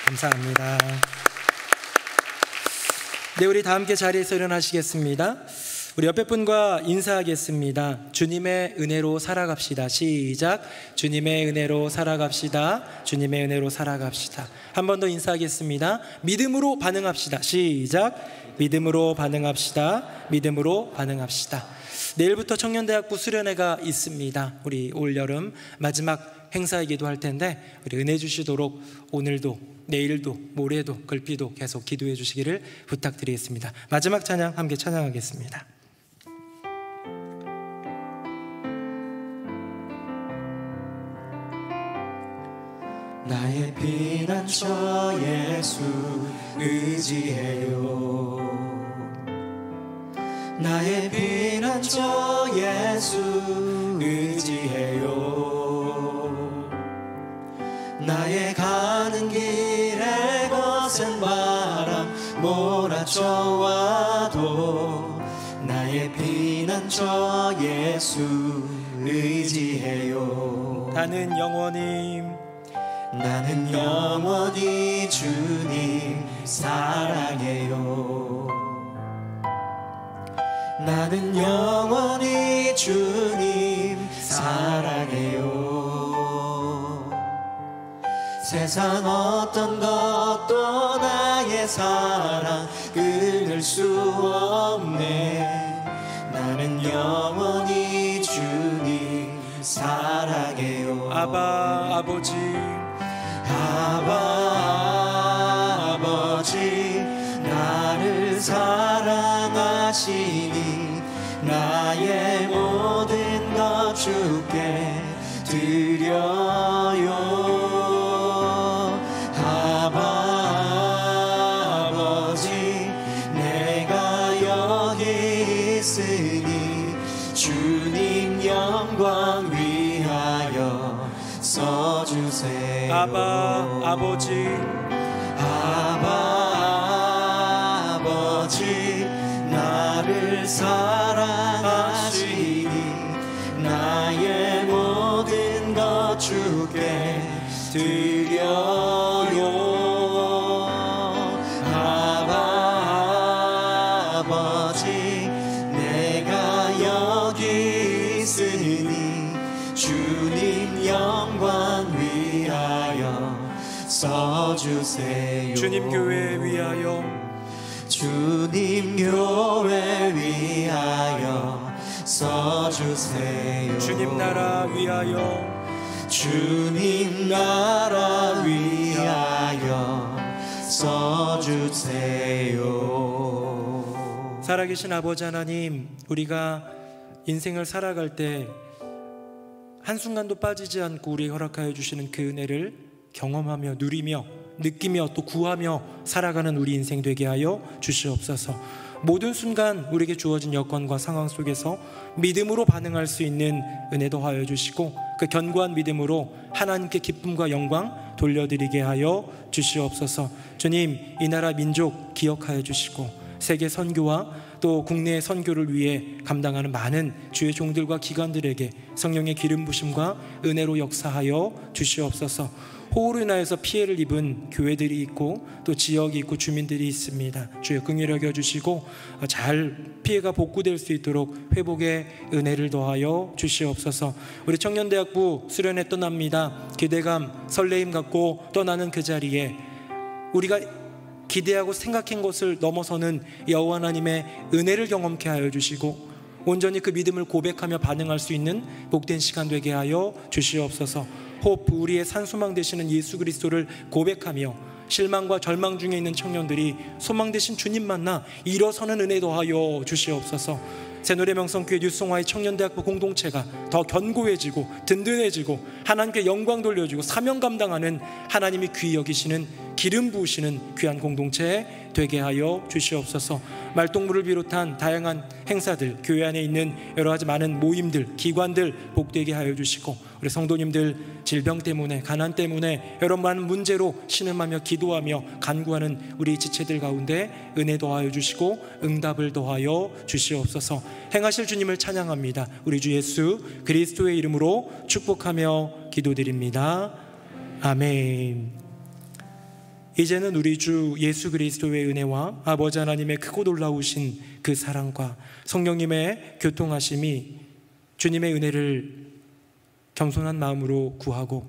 감사합니다. 네, 우리 다 함께 자리에서 일어나시겠습니다. 우리 옆에 분과 인사하겠습니다. 주님의 은혜로 살아갑시다. 시작. 주님의 은혜로 살아갑시다. 주님의 은혜로 살아갑시다. 한 번 더 인사하겠습니다. 믿음으로 반응합시다. 시작. 믿음으로 반응합시다. 믿음으로 반응합시다. 내일부터 청년대학부 수련회가 있습니다. 우리 올여름 마지막 행사이기도 할 텐데, 우리 은혜 주시도록 오늘도 내일도 모레도 글피도 계속 기도해 주시기를 부탁드리겠습니다. 마지막 찬양 함께 찬양하겠습니다. 나의 피난처 예수 의지해요. 나의 피난처 예수 의지해요. 나의 가는 길에 거센 바람 몰아쳐와도 나의 피난처 예수 의지해요. 나는 영원히 주님 사랑해요. 나는 영원히 주님 사랑해요. 세상 어떤 것도 나의 사랑 끊을 수 없네. 나는 영원히 주님 사랑해요. 아바 아버지, 아바 아버지, 나를 사랑하시니 나의 모든 것 주께 드려요. 아바 아버지, 내가 여기 있으니 주님 영광 위하여 써주세요. 아바 아버지, 아바 아버지, 나를 사랑하시니 나의 모든 것 주께 드려요. 아바 아버지, 내가 여기 있으니 주님 영광 위하여 써주세요. 주님 교회 위하여, 주님 교회 위하여 써주세요. 주님 나라 위하여, 주님 나라 위하여 써주세요. 살아계신 아버지 하나님, 우리가 인생을 살아갈 때 한순간도 빠지지 않고 우리에게 허락하여 주시는 그 은혜를 경험하며 누리며 느끼며 또 구하며 살아가는 우리 인생 되게 하여 주시옵소서. 모든 순간 우리에게 주어진 여건과 상황 속에서 믿음으로 반응할 수 있는 은혜 더하여 주시고, 그 견고한 믿음으로 하나님께 기쁨과 영광 돌려드리게 하여 주시옵소서. 주님, 이 나라 민족 기억하여 주시고, 세계 선교와 또 국내 선교를 위해 감당하는 많은 주의 종들과 기관들에게 성령의 기름 부심과 은혜로 역사하여 주시옵소서. 호우로 인하여서 피해를 입은 교회들이 있고 또 지역이 있고 주민들이 있습니다. 주여 긍휼히 여겨주시고 잘 피해가 복구될 수 있도록 회복의 은혜를 더하여 주시옵소서. 우리 청년대학부 수련회 떠납니다. 기대감, 설레임 갖고 떠나는 그 자리에 우리가 기대하고 생각한 것을 넘어서는 여호와 하나님의 은혜를 경험케 하여 주시고, 온전히 그 믿음을 고백하며 반응할 수 있는 복된 시간 되게 하여 주시옵소서. 호프, 우리의 산소망 되시는 예수 그리스도를 고백하며 실망과 절망 중에 있는 청년들이 소망 되신 주님 만나 일어서는 은혜 더하여 주시옵소서. 새노래명성교회 뉴송화의 청년대학부 공동체가 더 견고해지고 든든해지고 하나님께 영광 돌려주고 사명 감당하는 하나님이 귀히 여기시는 기름 부으시는 귀한 공동체 되게 하여 주시옵소서. 말동무를 비롯한 다양한 행사들, 교회 안에 있는 여러 가지 많은 모임들, 기관들 복되게 하여 주시고, 우리 성도님들 질병 때문에, 가난 때문에 여러 많은 문제로 신음하며 기도하며 간구하는 우리 지체들 가운데 은혜 더하여 주시고 응답을 더하여 주시옵소서. 행하실 주님을 찬양합니다. 우리 주 예수 그리스도의 이름으로 축복하며 기도드립니다. 아멘. 이제는 우리 주 예수 그리스도의 은혜와 아버지 하나님의 크고 놀라우신 그 사랑과 성령님의 교통하심이 주님의 은혜를 겸손한 마음으로 구하고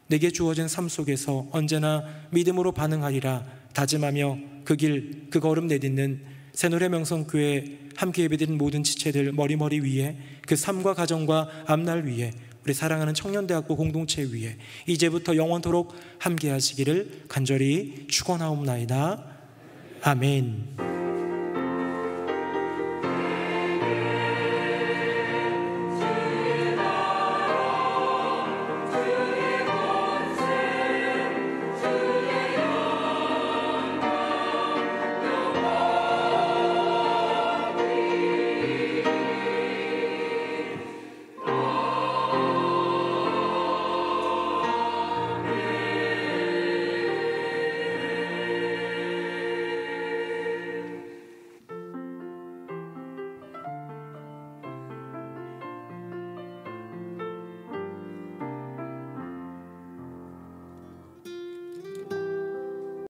내게 주어진 삶 속에서 언제나 믿음으로 반응하리라 다짐하며 그 길, 그 걸음 내딛는 새노래명성교회 함께 예배드린 모든 지체들 머리 위에, 그 삶과 가정과 앞날 위에, 우리 사랑하는 청년대학부 공동체 위에 이제부터 영원토록 함께 하시기를 간절히 축원하옵나이다. 아멘.